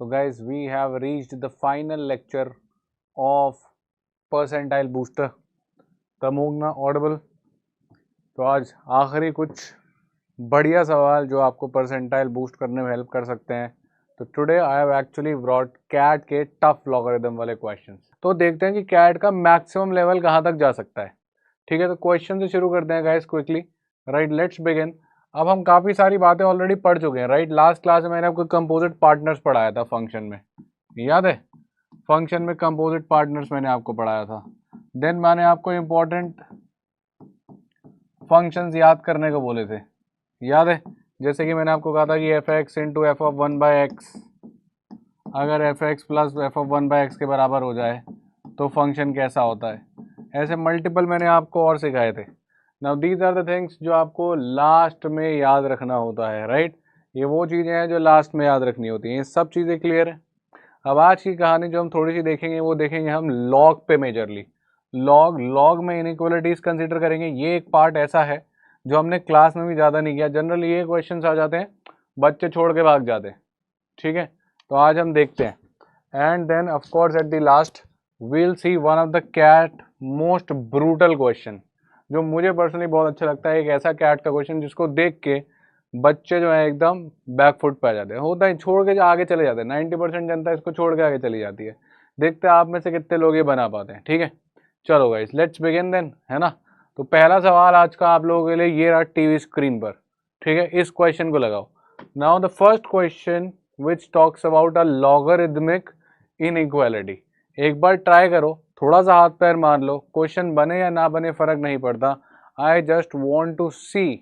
So guys, we have reached the final lecture of percentile booster. Tamogna audible. तो आज आखिरी कुछ बढ़िया सवाल जो आपको परसेंटाइल बूस्ट करने में हेल्प कर सकते हैं। तो today I have actually brought CAT के टफ लॉगरिदम वाले क्वेश्चंस। तो देखते हैं कि कैट का मैक्सिमम लेवल कहाँ तक जा सकता है। ठीक है, तो क्वेश्चन से शुरू करते हैं guys quickly. Right, let's begin. अब हम काफ़ी सारी बातें ऑलरेडी पढ़ चुके हैं। राइट, लास्ट क्लास में मैंने आपको कंपोजिट पार्टनर्स पढ़ाया था फंक्शन में, याद है? फंक्शन में कंपोजिट पार्टनर्स मैंने आपको पढ़ाया था। देन मैंने आपको इंपॉर्टेंट फंक्शंस याद करने को बोले थे, याद है? जैसे कि मैंने आपको कहा था कि f x into f of one by x, अगर f x plus f of one by x के बराबर हो जाए तो फंक्शन कैसा होता है। ऐसे मल्टीपल मैंने आपको और सिखाए थे। Now these are the things जो आपको लास्ट में याद रखना होता है। राइट, ये वो चीज़ें हैं जो लास्ट में याद रखनी होती हैं। ये सब चीज़ें क्लियर है। अब आज की कहानी जो हम थोड़ी सी देखेंगे वो देखेंगे हम लॉग पे मेजरली। लॉग में इनइक्वालिटीज कंसीडर करेंगे। ये एक पार्ट ऐसा है जो हमने क्लास में भी ज़्यादा नहीं किया। जनरली ये क्वेश्चंस आ जाते हैं, बच्चे छोड़ के भाग जाते हैं। ठीक है, तो आज हम देखते हैं। And then of course at the last we'll see one of the CAT most brutal question जो मुझे पर्सनली बहुत अच्छा लगता है। एक ऐसा कैट का क्वेश्चन जिसको देख के बच्चे जो है एकदम बैकफुट पे आ जाते हैं। होता है, छोड़ के आगे चले जाते हैं। 90% जनता इसको छोड़ के आगे चली जाती है। देखते हैं आप में से कितने लोग ये बना पाते हैं। ठीक है, चलो गाइस लेट्स बिगिन देन, है ना? तो पहला सवाल आज का आप लोगों के लिए ये रहा टीवी स्क्रीन पर। ठीक है, इस क्वेश्चन को लगाओ। Now the first question which talks about a logarithmic inequality. एक बार ट्राई करो, थोड़ा सा हाथ पैर मार लो, क्वेश्चन बने या ना बने फर्क नहीं पड़ता। आई जस्ट वॉन्ट टू सी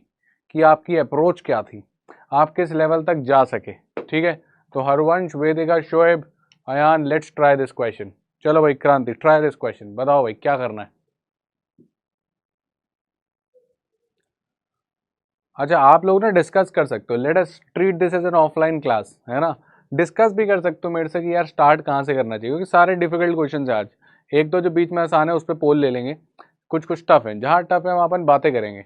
कि आपकी अप्रोच क्या थी, आप किस लेवल तक जा सके। ठीक है, तो Harvansh, Vedika, Shoaib, Ayaan, let's try this question. चलो भाई क्रांति, ट्राई दिस क्वेश्चन, बताओ भाई क्या करना है। अच्छा, आप लोग ना डिस्कस कर सकते हो। Let us treat this as an offline class, है ना? डिस्कस भी कर सकते हो मेरे से कि यार स्टार्ट कहाँ से करना चाहिए, क्योंकि सारे डिफिकल्ट क्वेश्चन है आज। एक तो जो बीच में आसान है उस पर पोल ले लेंगे, कुछ कुछ टफ है। जहाँ टफ है वहाँ अपन बातें करेंगे।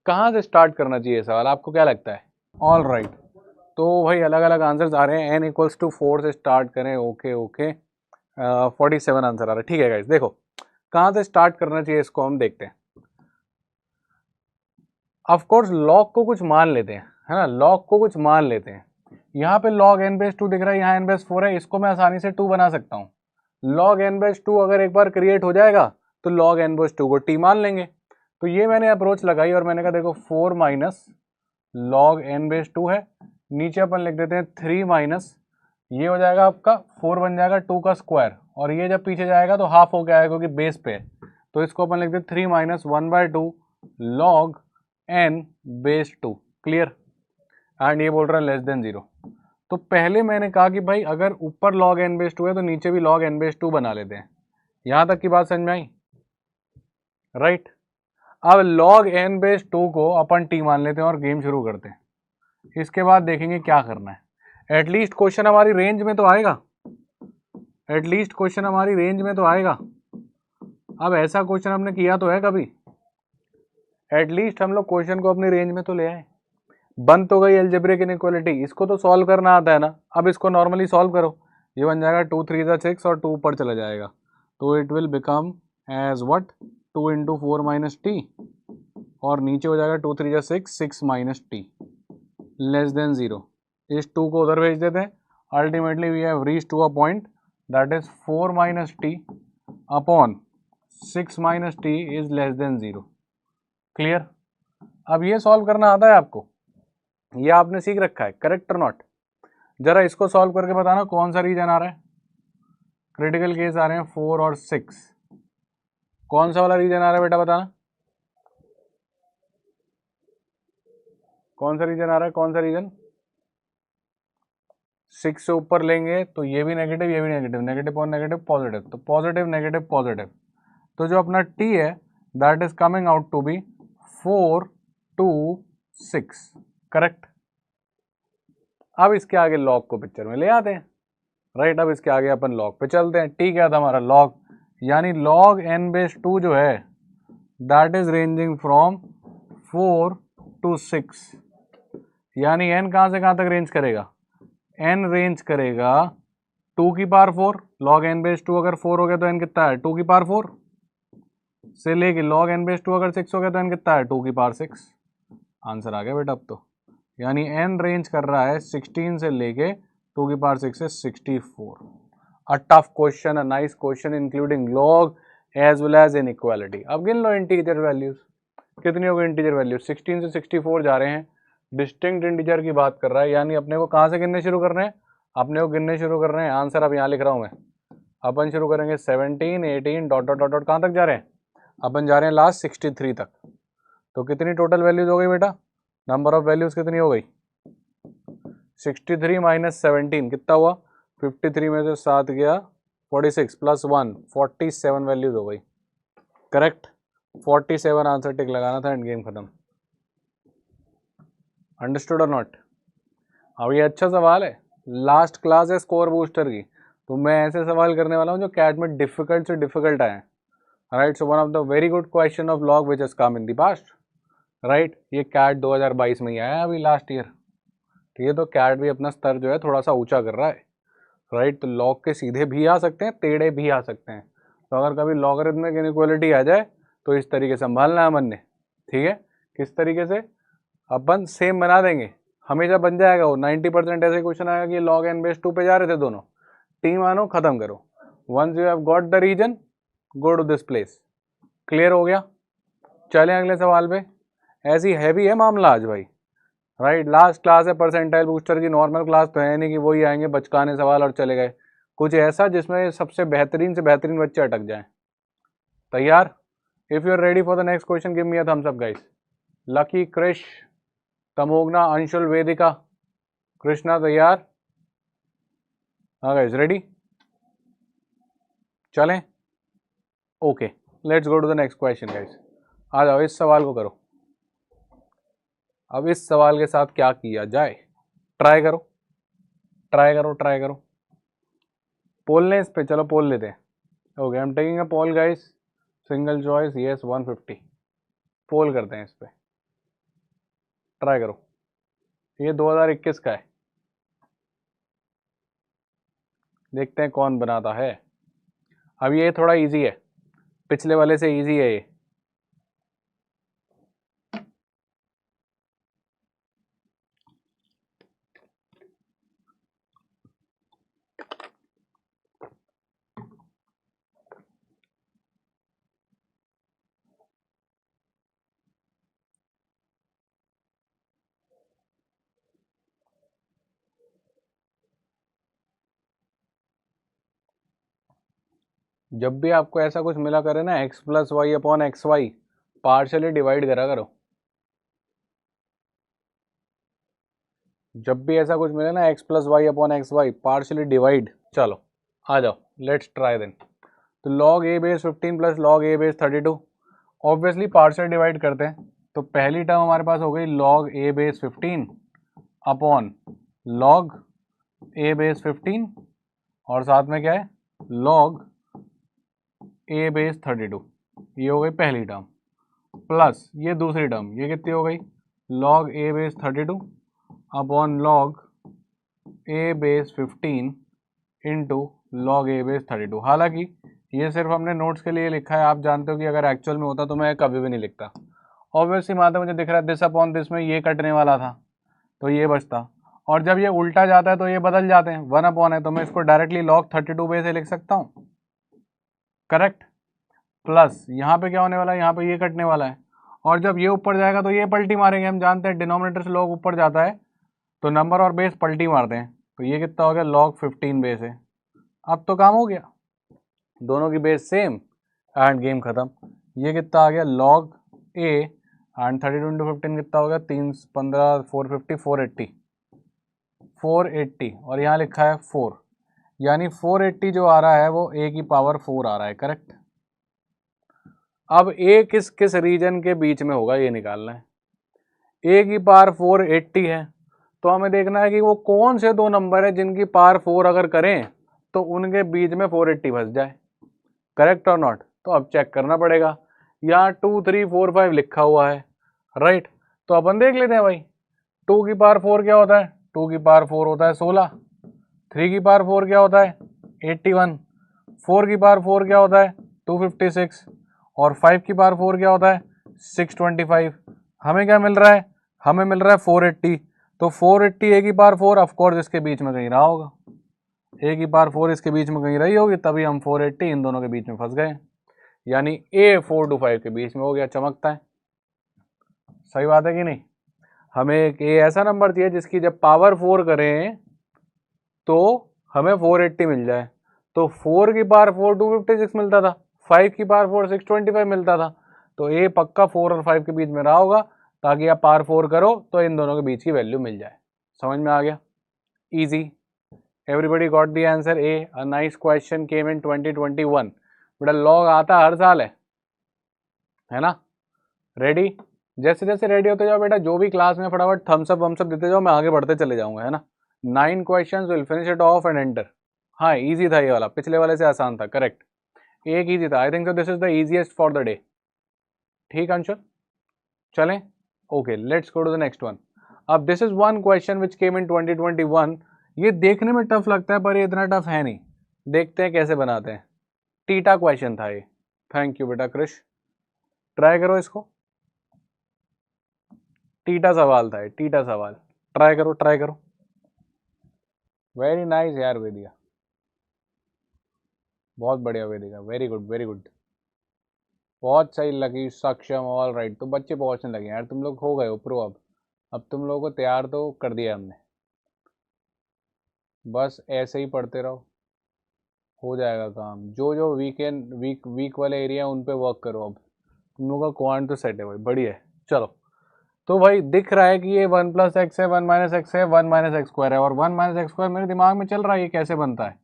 कहाँ से स्टार्ट करना चाहिए सवाल, आपको क्या लगता है? ऑल राइट, तो भाई अलग अलग आंसर्स आ रहे हैं। n इक्वल्स टू 4 से स्टार्ट करें। ओके ओके, 47 आंसर आ रहा है। ठीक है गाइस, देखो कहाँ से स्टार्ट करना चाहिए इसको हम देखते हैं। ऑफ कोर्स लॉग को कुछ मान लेते हैं, है ना? लॉग को कुछ मान लेते हैं। यहाँ पे log n बेस 2 दिख रहा है, यहाँ n बेस 4 है। इसको मैं आसानी से 2 बना सकता हूँ। log n बेस 2 अगर एक बार क्रिएट हो जाएगा तो log n बेस 2 को t मान लेंगे। तो ये मैंने अप्रोच लगाई और मैंने कहा देखो 4 माइनस log n बेस 2 है, नीचे अपन लिख देते हैं 3 माइनस, ये हो जाएगा आपका 4 बन जाएगा 2 का स्क्वायर, और ये जब पीछे जाएगा तो हाफ हो के आएगा क्योंकि बेस पे है। तो इसको अपन लिख देते 3 minus 1/2 log n base 2। Clear? And ये बोल रहा है लेस देन 0। तो पहले मैंने कहा कि भाई अगर ऊपर log n बेस 2 है तो नीचे भी log n बेस 2 बना लेते हैं। यहां तक की बात समझ में आई? राइट, अब log n बेस 2 को अपन t मान लेते हैं और गेम शुरू करते हैं। इसके बाद देखेंगे क्या करना है। एटलीस्ट क्वेश्चन हमारी रेंज में तो आएगा, एटलीस्ट क्वेश्चन हमारी रेंज में तो आएगा। अब ऐसा क्वेश्चन हमने किया तो है कभी? एटलीस्ट हम लोग क्वेश्चन को अपनी रेंज में तो ले आए। बन तो गई अलजेब्रिक इनइक्वालिटी, इसको तो सॉल्व करना आता है ना। अब इसको नॉर्मली सॉल्व करो, ये बन जाएगा 2 3 6 और 2 ऊपर चला जाएगा। तो it will become as what, 2 into 4 minus t, और नीचे हो जाएगा 2 3 6 6 माइनस टी लेस देन 0। इस 2 को उधर भेज देते हैं। Ultimately we have reach to a point that is 4 minus t upon 6 minus t is less than 0। Clear? अब ये सॉल्व करना आता है आपको, ये आपने सीख रखा है, करेक्ट और नॉट? जरा इसको सॉल्व करके बताना कौन सा रीजन आ रहा है। क्रिटिकल केस आ रहे हैं 4 और 6, कौन सा वाला रीजन आ रहा है बेटा, बताना कौन सा रीजन आ रहा है, कौन सा रीजन? 6 से ऊपर लेंगे तो ये भी नेगेटिव, ये भी नेगेटिव, नेगेटिव और नेगेटिव पॉजिटिव, तो पॉजिटिव नेगेटिव पॉजिटिव। तो जो अपना t है that is coming out to be 4 2 6, correct? अब इसके आगे लॉग को पिक्चर में ले आते हैं। राइट, अब इसके आगे अपन लॉग पे चलते हैं। टी क्या था हमारा? लॉग, यानी log n बेस 2 जो है that is ranging from 4 to 6, यानी n कहाँ से कहाँ तक रेंज करेगा? n रेंज करेगा टू की पावर 4, लॉग एन बेस 2 अगर 4 हो गया तो एन कितना है, 2 की पावर 4 से लेके लॉग एन बेस 2 अगर 6 हो गया तो एन कितना है, 2 की पावर 6। आंसर आ गया बेटा अब तो, यानी एन रेंज कर रहा है 16 से लेके 2 की पावर 6 से 64। A tough question, a nice question including log as well as inequality. अब गिन लो इंटीजर वैल्यूज, कितनी होगी इंटीजर वैल्यू, 16 से 64 जा रहे हैं, डिस्टिंक्ट इंटीजर की बात कर रहा है, यानी अपने को कहाँ से गिनने शुरू कर रहे हैं, अपने को गिनने शुरू कर रहे हैं। आंसर अब यहाँ लिख रहा हूँ मैं, अपन शुरू करेंगे 17, 18 डॉट डॉट डॉट डॉट, कहाँ तक जा रहे हैं, अपन जा रहे हैं लास्ट 63 तक। तो कितनी टोटल वैल्यूज हो गई बेटा, नंबर ऑफ वैल्यूज कितनी हो गई, 63 माइनस 17 कितना हुआ, 53 में से 7 गया 46 प्लस 1 47 वैल्यूज हो गई। करेक्ट, 47 आंसर टिक लगाना था एंड गेम खत्म। अंडरस्टूड और नॉट। अब ये अच्छा सवाल है, लास्ट क्लास है स्कोर बूस्टर की, तो मैं ऐसे सवाल करने वाला हूँ जो कैट में डिफिकल्ट से डिफिकल्ट आए। Right, so one of the very good question of log which has come in the past. Right, ये कैट 2022 में ही आया अभी लास्ट ईयर। ठीक है, तो कैट भी अपना स्तर जो है थोड़ा सा ऊंचा कर रहा है। राइट, तो लॉग के सीधे भी आ सकते हैं, टेढ़े भी आ सकते हैं। तो अगर कभी लॉगरिथमिक इनइक्वालिटी आ जाए तो इस तरीके से संभालना है अपन ने। ठीक है, किस तरीके से, अपन सेम बना देंगे, हमेशा बन जाएगा वो। 90% ऐसे क्वेश्चन आएगा कि लॉग एन बेस 2 पे जा रहे थे दोनों, टी मानो खत्म करो। Once you have got the reason, go to this place. Clear हो गया, चलें अगले सवाल पे। ऐसी हैवी है मामला आज भाई। राइट, लास्ट क्लास है परसेंटाइल बूस्टर की, नॉर्मल क्लास तो है नहीं कि वही आएंगे बचकाने सवाल और चले गए। कुछ ऐसा जिसमें सबसे बेहतरीन से बेहतरीन बच्चे अटक जाएं। तैयार? If you are ready for the next question give me a thumbs up guys. Lucky, Krish, Tamogna, Anshul, Vedika, Krishna तैयार? हाँ गाइस, रेडी? चलें, okay, let's go to the next question guys. आ जाओ, इस सवाल को करो। अब इस सवाल के साथ क्या किया जाए, ट्राई करो, ट्राई करो, ट्राई करो। पोल लें इस पे, चलो पोल लेते हैं। Okay, I am taking a poll guys, single choice, yes 150। Poll करते हैं इस पे, ट्राई करो। ये 2021 का है, देखते हैं कौन बनाता है। अब ये थोड़ा इजी है, पिछले वाले से इजी है ये। जब भी आपको ऐसा कुछ मिला करे ना, x plus y upon x y, partially divide करा करो। जब भी ऐसा कुछ मिले ना, x plus y upon x y, partially divide. चलो आ जाओ, लेट्स ट्राई देन। तो लॉग ए बेस 15 प्लस log a base 32, obviously partial divide करते हैं। तो पहली टर्म हमारे पास हो गई log a base 15 upon log a base 15, और साथ में क्या है, लॉग ए बेस 32। ये हो गई पहली टर्म, प्लस ये दूसरी टर्म, ये कितनी हो गई, log a base 32 upon log a base 15 into log a base 32। हालांकि ये सिर्फ हमने नोट्स के लिए लिखा है, आप जानते हो कि अगर एक्चुअल में होता तो मैं कभी भी नहीं लिखता। ऑब्वियसली बात है, मुझे दिख रहा है दिस अपॉन दिस में ये कटने वाला था तो ये बचता, और जब ये उल्टा जाता है तो ये बदल जाते हैं, 1 अपॉन है तो मैं इसको डायरेक्टली लॉग 32 बेस से लिख सकता हूँ। करेक्ट, प्लस यहाँ पे क्या होने वाला है, यहाँ पे ये कटने वाला है, और जब ये ऊपर जाएगा तो ये पलटी मारेंगे। हम जानते हैं डिनोमिनेटर से लॉग ऊपर जाता है तो नंबर और बेस पलटी मारते हैं, तो ये कितना हो गया, log 15 बेस है। अब तो काम हो गया, दोनों की बेस सेम एंड गेम खत्म। ये कितना आ गया, log a एंड 32 इंटू 15 कितना हो गया, 3 15 450 480 480, और यहाँ लिखा है 4, यानी 480 जो आ रहा है वो a की पावर 4 आ रहा है। करेक्ट, अब a किस किस रीजन के बीच में होगा ये निकालना है। a की पावर 480 है, तो हमें देखना है कि वो कौन से दो नंबर है जिनकी पावर 4 अगर करें तो उनके बीच में 480 फंस जाए। करेक्ट और नॉट, तो अब चेक करना पड़ेगा। यहाँ 2 3 4 5 लिखा हुआ है। राइट, तो अपन देख लेते हैं भाई, 2 की पावर 4 क्या होता है, 2 की पावर 4 होता है 16। 3 की पावर 4 क्या होता है 81, 4 की पावर 4 क्या होता है 256 और 5 की पावर 4 क्या होता है 625। हमें क्या मिल रहा है, हमें मिल रहा है 480। तो 480 ए की पावर 4 ऑफकोर्स इसके बीच में कहीं रहा होगा, ए की पावर 4 इसके बीच में कहीं रही होगी, तभी हम 480 इन दोनों के बीच में फंस गए, यानी ए 4 to 5 के बीच में हो गया, चमकता है। सही बात है कि नहीं। हमें एक ए ऐसा नंबर चाहिए जिसकी जब पावर 4 करें तो हमें 480 मिल जाए। तो 4 की पावर 4 256 मिलता था, 5 की पावर 4 625 मिलता था, तो ए पक्का 4 और 5 के बीच में रहा होगा, ताकि आप पावर 4 करो तो इन दोनों के बीच की वैल्यू मिल जाए। समझ में आ गया, easy. Everybody got the answer A. A nice question came in 2021। बेटा लॉग आता हर साल है ना। रेडी, जैसे जैसे रेडी होते जाओ बेटा, जो भी क्लास में फटाफट थम्स अप वम्स अप देते जाओ, मैं आगे बढ़ते चले जाऊंगा, है ना। 9 questions, will finish it of and enter. हाँ इजी था ये वाला, पिछले वाले से आसान था, करेक्ट। एक इजी था, I think so this is the easiest for the day. ठीक अंशुल, चलें, okay let's go to the next one. अब this is one question which came in 2021। ये देखने में टफ लगता है पर ये इतना टफ है नहीं, देखते हैं कैसे बनाते हैं। टीटा क्वेश्चन था ये। थैंक यू बेटा क्रिश, ट्राई करो इसको। टीटा सवाल था ये, टीटा सवाल, ट्राई करो ट्राई करो। वेरी नाइस यार वेदिका, बहुत बढ़िया वेदिका, वेरी गुड वेरी गुड, बहुत सही लगी। सक्षम, ऑल राइट। तो बच्चे पहुंचने लगे यार, तुम लोग हो गए हो प्रो। अब तुम लोगों को तैयार तो कर दिया हमने, बस ऐसे ही पढ़ते रहो, हो जाएगा काम। जो जो वीक वीक वाले एरिया उन पे वर्क करो। अब तुम लोगों का क्वांट तो सेट है भाई, बढ़िया है। चलो, तो भाई दिख रहा है कि ये 1 + x है, 1 - x है, 1 - x² है, और 1 - x² मेरे दिमाग में चल रहा है ये कैसे बनता है।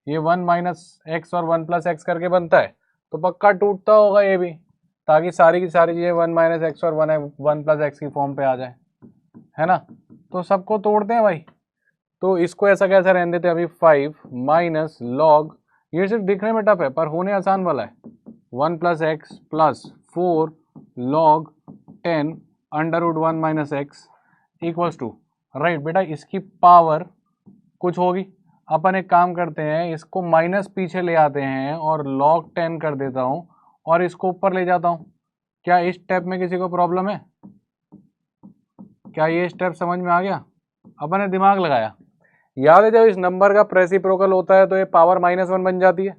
ये 1 - x और 1 + x करके बनता है, तो पक्का टूटता होगा ये भी, ताकि सारी की सारी चीज़ें 1 - x और 1 + x की फॉर्म पे आ जाए, है ना। तो सबको तोड़ते हैं भाई, तो इसको ऐसा कैसा रहने देते हैं अभी। 5 - log, ये सिर्फ दिखने में टफ है पर होने आसान वाला है। 1 + x + 4 log 10 √1 - x equals to, right बेटा, इसकी पावर कुछ होगी। अपन एक काम करते हैं, इसको माइनस पीछे ले आते हैं और log 10 कर देता हूँ और इसको ऊपर ले जाता हूँ। क्या इस स्टेप में किसी को प्रॉब्लम है? क्या ये स्टेप समझ में आ गया? अपन ने दिमाग लगाया। याद है जब इस नंबर का प्रेसिप्रोकल होता है तो ये पावर -1 बन जाती है।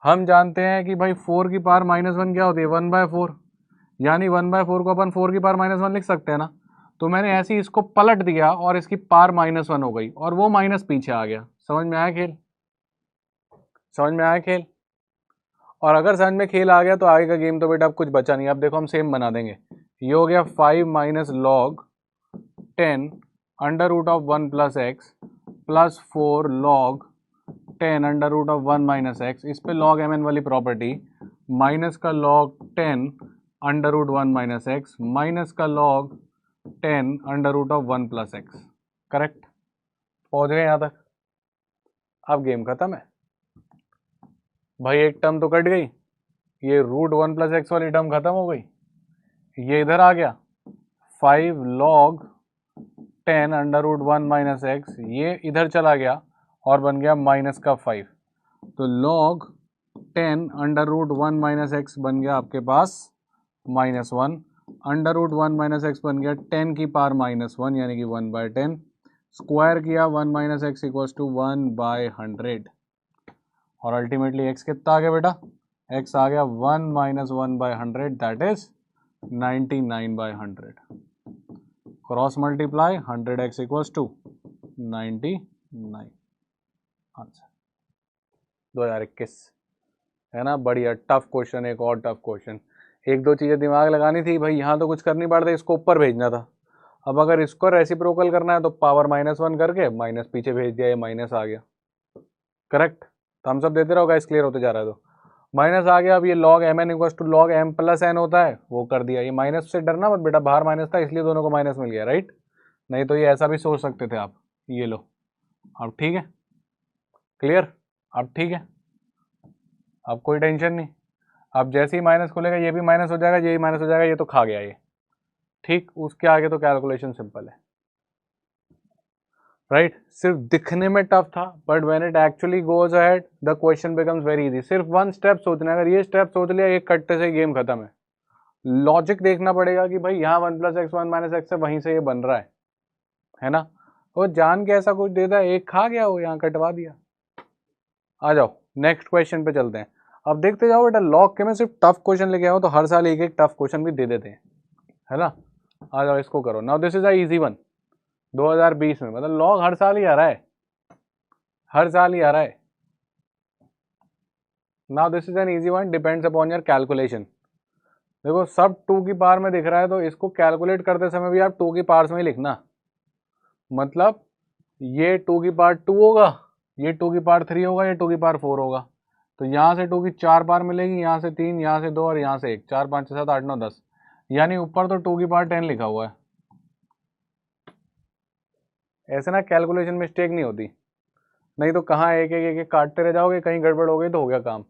हम जानते हैं कि भाई 4 की पावर -1 क्या होती है 1/4, यानी 1/4 को अपन 4 की पावर -1 लिख सकते हैं ना। तो मैंने ऐसे ही इसको पलट दिया और इसकी पावर -1 हो गई और वो माइनस पीछे आ गया। समझ में आया खेल? समझ में आया खेल? और अगर समझ में खेल आ गया तो आगे का गेम तो बेटा अब कुछ बचा नहीं। अब देखो हम सेम बना देंगे। ये हो गया 5 - log 10 √1 + x + 4 log 10 √1 - x। इस पे log mn वाली प्रॉपर्टी, माइनस का log 10 √1 - x माइनस का log 10 √1 + x। करेक्ट, पहुंच गए यहाँ तक। अब गेम खत्म है भाई, एक टर्म तो कट गई, ये √1 + x वाली टर्म खत्म हो गई, ये इधर आ गया 5 log 10 √1 - x, ये इधर चला गया और बन गया माइनस का 5। तो log 10 √1 - x बन गया आपके पास -1, √1 - x बन गया 10 की पावर -1 यानी कि 1/10, स्क्वायर किया 1 - x इक्वल्स टू 1/100, और अल्टीमेटली x कितना आ गया बेटा? x आ गया 1 - 1/100, that is 99/100। Cross multiply 100x equals to 99। Answer 2021, है ना। बढ़िया टफ क्वेश्चन, एक और टफ क्वेश्चन। एक दो चीज़ें दिमाग लगानी थी भाई, यहाँ तो कुछ करनी पड़ता, इसको ऊपर भेजना था। अब अगर इसको रेसिप्रोकल करना है तो पावर -1 करके माइनस पीछे भेज दिया, ये माइनस आ गया। करेक्ट, थम्स अप देते रहो गाइस, क्लियर होते जा रहा है। तो माइनस आ गया। अब ये log mn equals to log m + n होता है, वो कर दिया। ये माइनस से डरना मत बेटा, बाहर माइनस था इसलिए दोनों को माइनस मिल गया, राइट। नहीं तो ये ऐसा भी सोच सकते थे आप। ये लो, अब ठीक है, क्लियर, अब ठीक है, अब कोई टेंशन नहीं। अब जैसे ही माइनस खुलेगा ये भी माइनस हो जाएगा, ये भी माइनस हो जाएगा, ये तो खा गया ये, ठीक। उसके आगे तो कैलकुलेशन सिंपल है। राइट सिर्फ दिखने में टफ था, but when it actually goes ahead the question becomes very easy. सिर्फ वन स्टेप सोचना है, अगर ये स्टेप सोच लिया एक कट्टे से गेम खत्म है। लॉजिक देखना पड़ेगा कि भाई यहाँ 1 + x 1 - x है, वहीं से ये बन रहा है ना। वो जान के ऐसा कुछ देता है, एक खा गया वो, यहाँ कटवा दिया। आ जाओ नेक्स्ट क्वेश्चन पे चलते हैं। अब देखते जाओ बेटा, लॉग के में सिर्फ टफ क्वेश्चन लेके आओ तो हर साल एक एक टफ क्वेश्चन भी दे देते हैं, है ना। आ जाओ इसको करो। Now this is a easy one 2020 में, मतलब लॉग हर साल ही आ रहा है, हर साल ही आ रहा है। Now this is an easy one, depends upon your calculation. देखो सब 2 की पावर में दिख रहा है, तो इसको कैलकुलेट करते समय भी आप 2 की पावर्स में ही लिखना। मतलब ये 2 की पावर 2 होगा, ये 2 की पावर 3 होगा, ये 2 की पावर 4 होगा। तो यहाँ से 2 की 4 पावर मिलेगी, यहाँ से 3, यहाँ से 2 और यहाँ से 1, 4 5 6 7 8 9 10, यानी ऊपर तो 2 की पावर 10 लिखा हुआ है। ऐसे ना कैलकुलेशन मिस्टेक नहीं होती, नहीं तो कहाँ एक एक एक एक काटते रह जाओगे, कहीं गड़बड़ हो गई तो हो गया काम।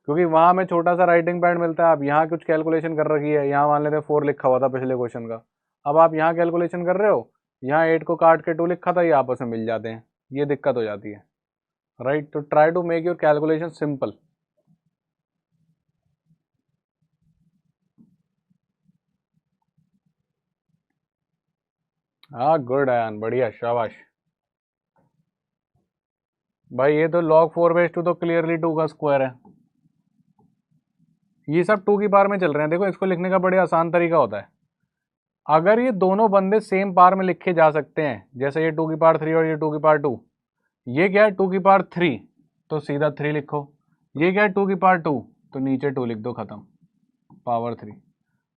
क्योंकि वहाँ में छोटा सा राइटिंग पैड मिलता है, आप यहाँ कुछ कैलकुलेशन कर रखी है, यहाँ मान लेते 4 लिखा हुआ था पिछले क्वेश्चन का, अब आप यहाँ कैलकुलेशन कर रहे हो, यहाँ 8 को काट के 2 लिखा था, ये आपस में मिल जाते हैं, ये दिक्कत हो जाती है। राइट, तो try to make your calculation simple. हाँ गुड आयान, बढ़िया, शाबाश भाई। ये तो log 4/2 तो क्लियरली 2 का स्क्वायर है। ये सब 2 की पावर में चल रहे हैं। देखो इसको लिखने का बड़े आसान तरीका होता है, अगर ये दोनों बंदे सेम पावर में लिखे जा सकते हैं, जैसे ये 2 की पावर 3 और ये 2 की पावर 2, ये क्या है 2 की पावर 3, तो सीधा 3 लिखो। ये क्या है 2 की पावर 2, तो नीचे 2 लिख दो, खत्म, पावर 3।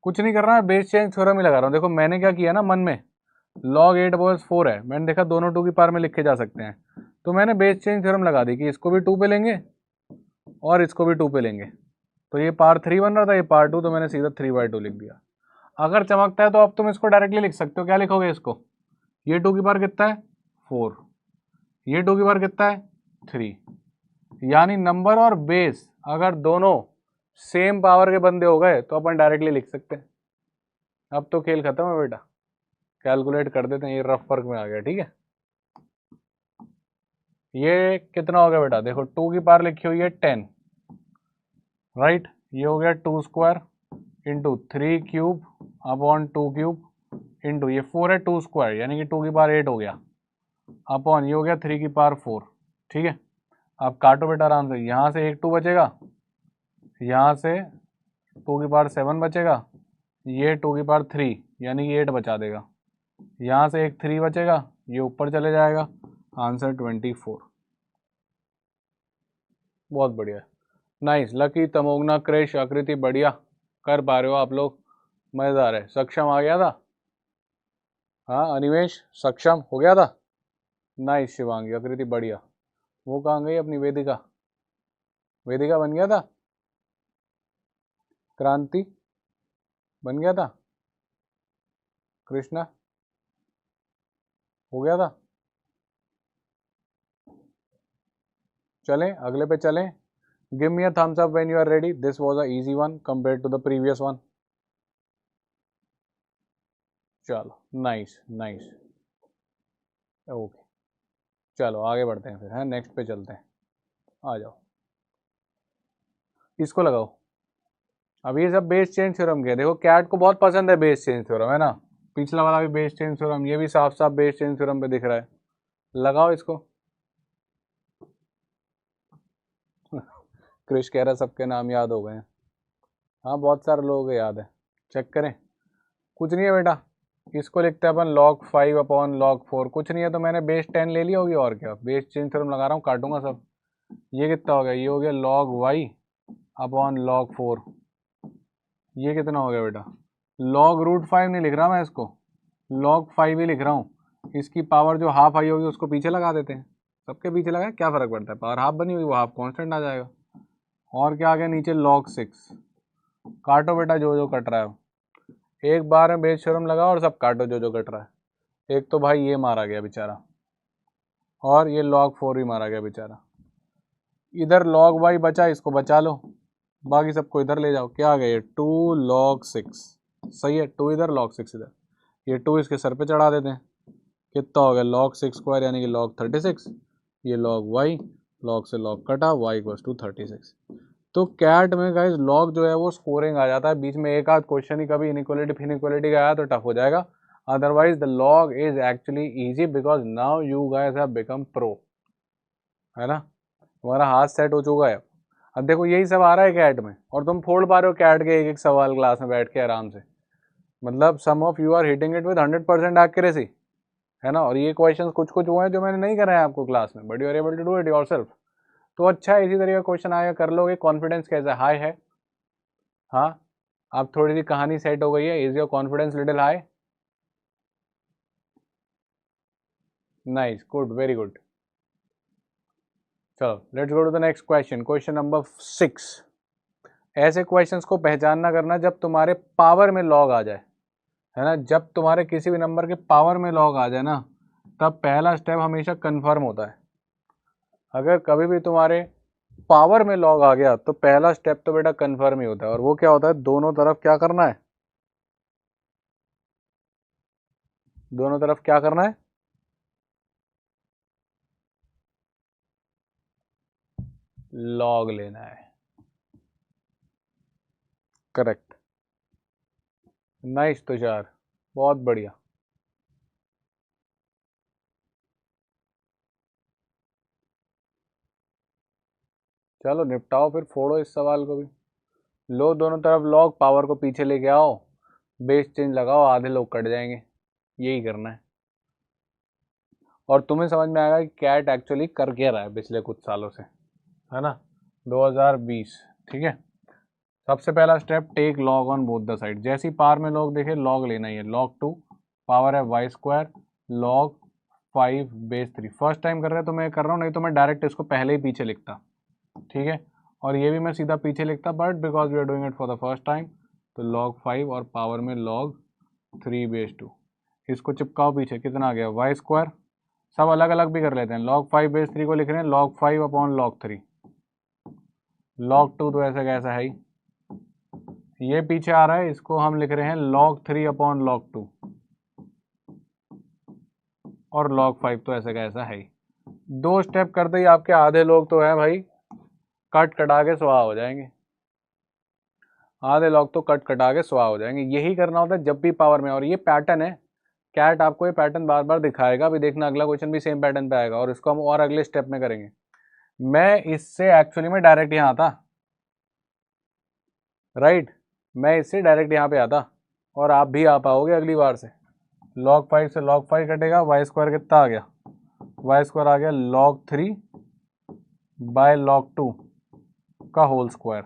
कुछ नहीं कर रहा है, बेस चेंज थ्योरम ही लगा रहा हूँ। देखो मैंने क्या किया ना, मन में log 8/4 है, मैंने देखा दोनों 2 की पावर में लिखे जा सकते हैं, तो मैंने बेस चेंज थ्योरम लगा दी कि इसको भी 2 पे लेंगे और इसको भी 2 पे लेंगे। तो ये पावर 3 बन रहा था, ये पावर 2, तो मैंने सीधा 3/2 लिख दिया। अगर चमकता है तो अब तुम इसको डायरेक्टली लिख सकते हो। क्या लिखोगे इसको, ये 2 की पावर कितना है 4, ये 2 की पावर कितना है 3, यानी नंबर और बेस अगर दोनों सेम पावर के बंदे हो गए तो अपन डायरेक्टली लिख सकते हैं। अब तो खेल खत्म है बेटा, कैलकुलेट कर देते हैं, ये रफ वर्क में आ गया, ठीक है। ये कितना हो गया बेटा, देखो 2 की पावर लिखी हुई है 10, राइट, ये हो गया 2 square into 3 cube upon 2 cube into ये 4 है 2 स्क्वायर, यानी कि 2 की पावर 8 हो गया, अपॉन ये हो गया 3 की पावर 4, ठीक है। अब काटो बेटा आराम से, यहाँ से एक 2 बचेगा, यहाँ से 2 की पावर 7 बचेगा, ये 2 की पावर 3 यानी कि 8 बचा देगा, यहाँ से एक 3 बचेगा, ये ऊपर चले जाएगा, आंसर 24। बहुत बढ़िया, नाइस, लकी, तमोगना, क्रेश, आकृति, बढ़िया कर पा रहे हो आप लोग, मजेदार है। सक्षम आ गया था, हाँ अनिमेश सक्षम हो गया था, नाइस। शिवांगी, आकृति, बढ़िया। वो कहाँ गई अपनी वेदिका, वेदिका बन गया था, क्रांति बन गया था, कृष्णा हो गया था। चलें अगले पे चलें। Give me a thumbs up when you are ready, this was a easy one compared to the previous one. चलो नाइस नाइस, ओके, चलो आगे बढ़ते हैं फिर, है नेक्स्ट पे चलते हैं। आ जाओ, इसको लगाओ। अब ये सब बेस चेंज थ्योरम के, देखो कैट को बहुत पसंद है बेस चेंज थ्योरम, है ना। पिछला वाला भी बेस चेंज थ्योरम, ये भी साफ साफ बेस चेंज थ्योरम पे दिख रहा है, लगाओ इसको। क्रिश कह रहा सबके नाम याद हो गए हैं, हाँ बहुत सारे लोगों के याद है, चेक करें। कुछ नहीं है बेटा, इसको लिखते हैं अपन log 5/log 4, कुछ नहीं है तो मैंने बेस 10 ले लिया होगी, और क्या, बेस चेंज थ्योरम लगा रहा हूँ, काटूंगा सब। ये कितना हो गया, ये हो गया log y/log 4, ये कितना हो गया बेटा, log√5 नहीं लिख रहा मैं इसको, log 5 ही लिख रहा हूँ। इसकी पावर जो हाफ आई होगी उसको पीछे लगा देते हैं, सबके पीछे लगाए क्या फ़र्क पड़ता है, पावर हाफ बनी हुई, वो हाफ कांस्टेंट आ जाएगा। और क्या आ गया नीचे log 6, काटो बेटा जो जो कट रहा है, एक बार में बेस थ्योरम लगाओ और सब काटो जो जो कट रहा है। एक तो भाई ये मारा गया बेचारा, और ये log 4 भी मारा गया बेचारा। इधर log y बचा, इसको बचा लो, बाकी सबको इधर ले जाओ। क्या आ गया ये 2 log 6, सही है, 2 इधर log 6 इधर, ये 2 इसके सर पे चढ़ा देते हैं, कितना हो गया log 6 स्क्वायर यानी कि log 36, ये log y, log से log कटा, y इक्वल्स टू 36। तो कैट में गाइस लॉग जो है वो स्कोरिंग आ जाता है, बीच में एक आध क्वेश्चन ही कभी इनइक्वालिटी फिनइक्वालिटी का आया तो टफ हो जाएगा, otherwise the log is actually easy because now you guys have become pro, है ना, तुम्हारा हाथ सेट हो चुका है। अब देखो यही सब आ रहा है कैट में और तुम फोड़ पा रहे हो कैट के एक एक सवाल क्लास में बैठ के आराम से, मतलब some of you are hitting it with 100% accuracy, है ना। और ये क्वेश्चंस कुछ कुछ हुए हैं जो मैंने नहीं करे हैं आपको क्लास में, but you are able to do it yourself. तो अच्छा है, इसी तरीके का क्वेश्चन आएगा कर लोगे। कॉन्फिडेंस कैसा हाई है? हाँ, अब थोड़ी सी कहानी सेट हो गई है। Is your confidence little high? Nice, good, very good. चलो let's go to the next question, question number 6। ऐसे क्वेश्चंस को पहचानना करना जब तुम्हारे पावर में लॉग आ जाए, है ना, जब तुम्हारे किसी भी नंबर के पावर में लॉग आ जाए ना, तब पहला स्टेप हमेशा कंफर्म होता है। अगर कभी भी तुम्हारे पावर में लॉग आ गया तो पहला स्टेप तो बेटा कंफर्म ही होता है, और वो क्या होता है, दोनों तरफ क्या करना है, दोनों तरफ क्या करना है, लॉग लेना है। करेक्ट, नाइस तुषार, बहुत बढ़िया। चलो निपटाओ फिर, फोड़ो इस सवाल को भी। लो दोनों तरफ लॉग, पावर को पीछे लेके आओ, बेस चेंज लगाओ, आधे लोग कट जाएंगे, यही करना है। और तुम्हें समझ में आएगा कि कैट एक्चुअली कर क्या रहा है पिछले कुछ सालों से, है ना। 2020, ठीक है। सबसे पहला step, take log on both the side. जैसी पावर में लॉग देखे लॉग लेना ही है। लॉग 2 पावर है y square log 5/3। First time कर रहे हैं तो मैं कर रहा हूँ, नहीं तो मैं डायरेक्ट इसको पहले ही पीछे लिखता, ठीक है। और ये भी मैं सीधा पीछे लिखता, but because we are doing it for the first time, तो log 5 और पावर में log 3/2। इसको चिपकाओ पीछे, कितना आ गया वाई स्क्वायर। सब अलग अलग भी कर लेते हैं। log 5/3 को लिख रहे हैं log 5 अपॉन log 3। log 2 तो ऐसा कैसा है ही, ये पीछे आ रहा है, इसको हम लिख रहे हैं log 3 अपॉन log 2, और log 5 तो ऐसा कैसा है ही। दो स्टेप करते ही आपके आधे लोग तो हैं भाई, कट कटा के स्वाहा हो जाएंगे। आधे लोग तो कट कटा के स्वाहा हो जाएंगे। यही करना होता है जब भी पावर में, और ये पैटर्न है। कैट आपको ये पैटर्न बार बार दिखाएगा, अभी देखना अगला क्वेश्चन भी सेम पैटर्न पे आएगा, और इसको हम और अगले स्टेप में करेंगे। मैं इससे एक्चुअली में डायरेक्ट यहाँ आता, राइट, मैं इससे डायरेक्ट यहाँ पे आता, और आप भी आ पाओगे अगली बार से। log 5 से log 5 कटेगा, वाई स्क्वायर कितना आ गया, वाई स्क्वायर आ गया log 3 बाय log 2 का होल स्क्वायर।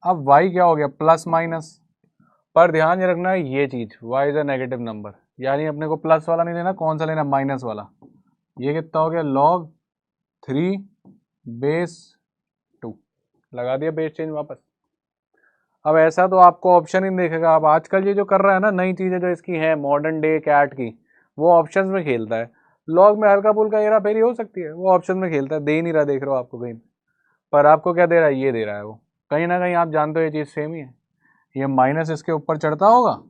अब y क्या हो गया, प्लस माइनस, पर ध्यान ये रखना है ये चीज, y is a negative number, यानी अपने को प्लस वाला नहीं लेना, कौन सा लेना, माइनस वाला। ये कितना हो गया, log 3/2। लगा दिया बेस चेंज वापस। अब ऐसा तो आपको ऑप्शन ही नहीं देखेगा। अब आजकल ये जो कर रहा है ना, नई चीजें जो इसकी है मॉडर्न डे कैट की, वो ऑप्शंस में खेलता है। लॉग में हल्का फुल्का हेरा फेरी हो सकती है, वो ऑप्शन में खेलता है, दे ही नहीं रहा, देख रहे हो आपको कहीं, पर आपको क्या दे रहा है, ये दे रहा है वो। कहीं ना कहीं आप जानते हो ये चीज़ सेम ही है। ये माइनस इसके ऊपर चढ़ता होगा,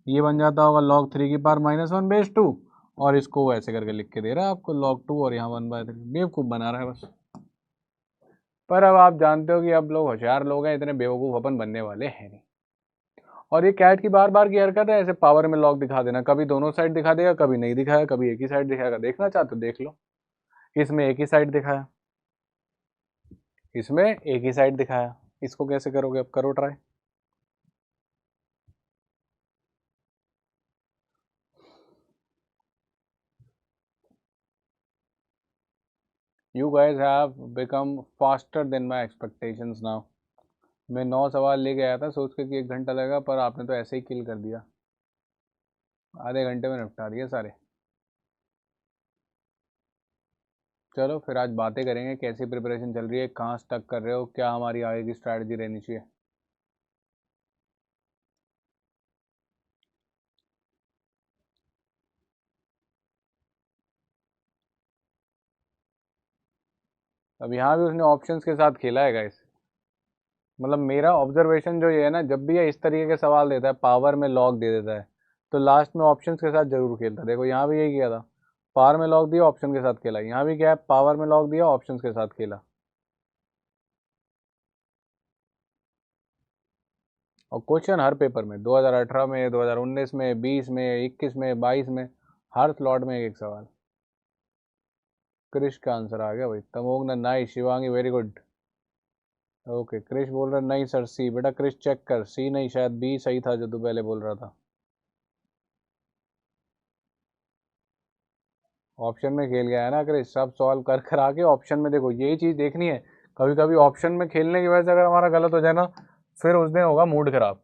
ये बन जाता होगा log 3 की पावर -1/2, और इसको वो ऐसे करके लिख के दे रहा है आपको log 2, और यहाँ 1/3। बेवकूफ़ बना रहा है बस। पर अब आप जानते हो कि अब लोग होशियार लोग हैं, इतने बेवकूफ़ अपन बनने वाले हैं नहीं। और ये कैट की बार बार की हरकत है, ऐसे पावर में लॉग दिखा देना, कभी दोनों साइड दिखा देगा, कभी नहीं दिखाया, कभी एक ही साइड दिखाएगा। देखना चाहते हो देख लो, इसमें एक ही साइड दिखाया, इसमें एक ही साइड दिखाया। इसको कैसे करोगे, अब करो try. You guys have become faster than my expectations now. मैं 9 सवाल लेके आया था सोच के कि 1 घंटा लगेगा, पर आपने तो ऐसे ही किल कर दिया, आधे घंटे में निपटा दिए सारे। चलो फिर आज बातें करेंगे, कैसी प्रिपरेशन चल रही है, कहाँ स्टक कर रहे हो, क्या हमारी आगे की स्ट्रैटेजी रहनी चाहिए। अब यहाँ भी उसने ऑप्शंस के साथ खेला है गाइस। मतलब मेरा ऑब्जर्वेशन जो ये है ना, जब भी ये इस तरीके के सवाल देता है, पावर में लॉग दे देता है, तो लास्ट में ऑप्शंस के साथ जरूर खेलता। देखो यहाँ भी यही किया था, पावर में लॉग दिया ऑप्शन के साथ खेला, यहाँ भी क्या है, पावर में लॉग दिया ऑप्शंस के साथ खेला। और क्वेश्चन हर पेपर में 2018 में, 2019 में, 20 में, 21 में, 22 में, हर स्लॉट में एक सवाल। क्रिश का आंसर आ गया भाई। Tamogna nice, Shivangi very good. Okay Krish बोल रहा नहीं सर सी। बेटा क्रिश चेक कर, सी नहीं शायद बी सही था जो तू पहले बोल रहा था। ऑप्शन में खेल गया है ना क्रिश, सब सॉल्व कर कर आके ऑप्शन में देखो, यही चीज़ देखनी है। कभी कभी ऑप्शन में खेलने की वजह से अगर हमारा गलत हो जाए ना, फिर उस दिन होगा मूड खराब।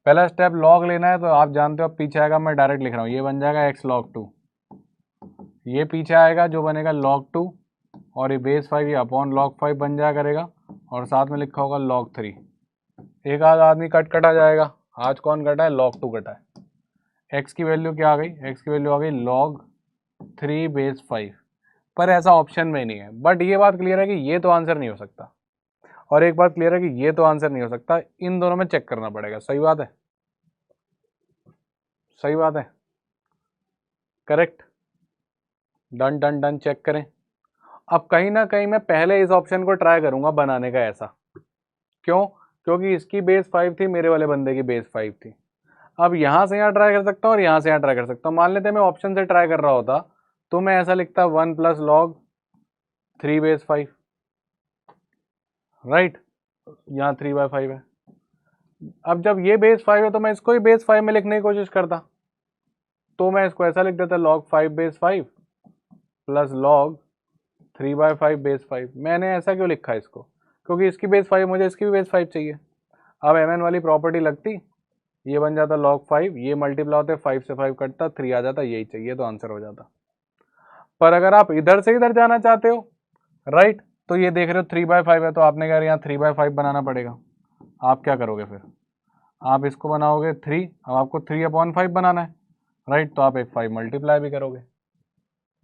पहला स्टेप लॉग लेना है, तो आप जानते हो अब पीछे आएगा, मैं डायरेक्ट लिख रहा हूँ, ये बन जाएगा एक्स लॉग 2। ये पीछे आएगा जो बनेगा log 2, और ये बेस 5 ये अपॉन log 5 बन जाया करेगा, और साथ में लिखा होगा log 3। एक आध आदमी कट कटा जाएगा, आज कौन कटा है, log 2 कटा है। x की वैल्यू क्या आ गई, x की वैल्यू आ गई log 3 बेस 5। पर ऐसा ऑप्शन में नहीं है। बट ये बात क्लियर है कि ये तो आंसर नहीं हो सकता, और एक बात क्लियर है कि ये तो आंसर नहीं हो सकता। इन दोनों में चेक करना पड़ेगा। सही बात है, सही बात है, correct. Done done done, check करें। अब कहीं ना कहीं मैं पहले इस ऑप्शन को ट्राई करूंगा बनाने का ऐसा। क्यों? क्योंकि इसकी बेस 5 थी, मेरे वाले बंदे की बेस 5 थी। अब यहाँ से यहाँ ट्राई कर सकता हूँ और यहाँ से यहाँ ट्राई कर सकता हूँ। मान लेते मैं ऑप्शन से ट्राई कर रहा होता, तो मैं ऐसा लिखता 1 प्लस log 3 बेस 5, राइट। यहाँ 3/5 है। अब जब ये बेस 5 है तो मैं इसको ही बेस 5 में लिखने की कोशिश करता, तो मैं इसको ऐसा लिख देता log 5 base 5 plus log 3/5 base 5। मैंने ऐसा क्यों लिखा इसको? क्योंकि इसकी बेस 5, मुझे इसकी भी बेस 5 चाहिए। अब mn वाली प्रॉपर्टी लगती, ये बन जाता log 5, ये मल्टीप्लाई होते 5 से 5 कटता, 3 आ जाता, यही चाहिए तो आंसर हो जाता। पर अगर आप इधर से इधर जाना चाहते हो, राइट, तो ये देख रहे हो 3/5 है, तो आपने कहा यहाँ 3/5 बनाना पड़ेगा। आप क्या करोगे फिर? आप इसको बनाओगे 3, अब आपको 3/5 बनाना है, राइट, तो आप एक 5 मल्टीप्लाई भी करोगे,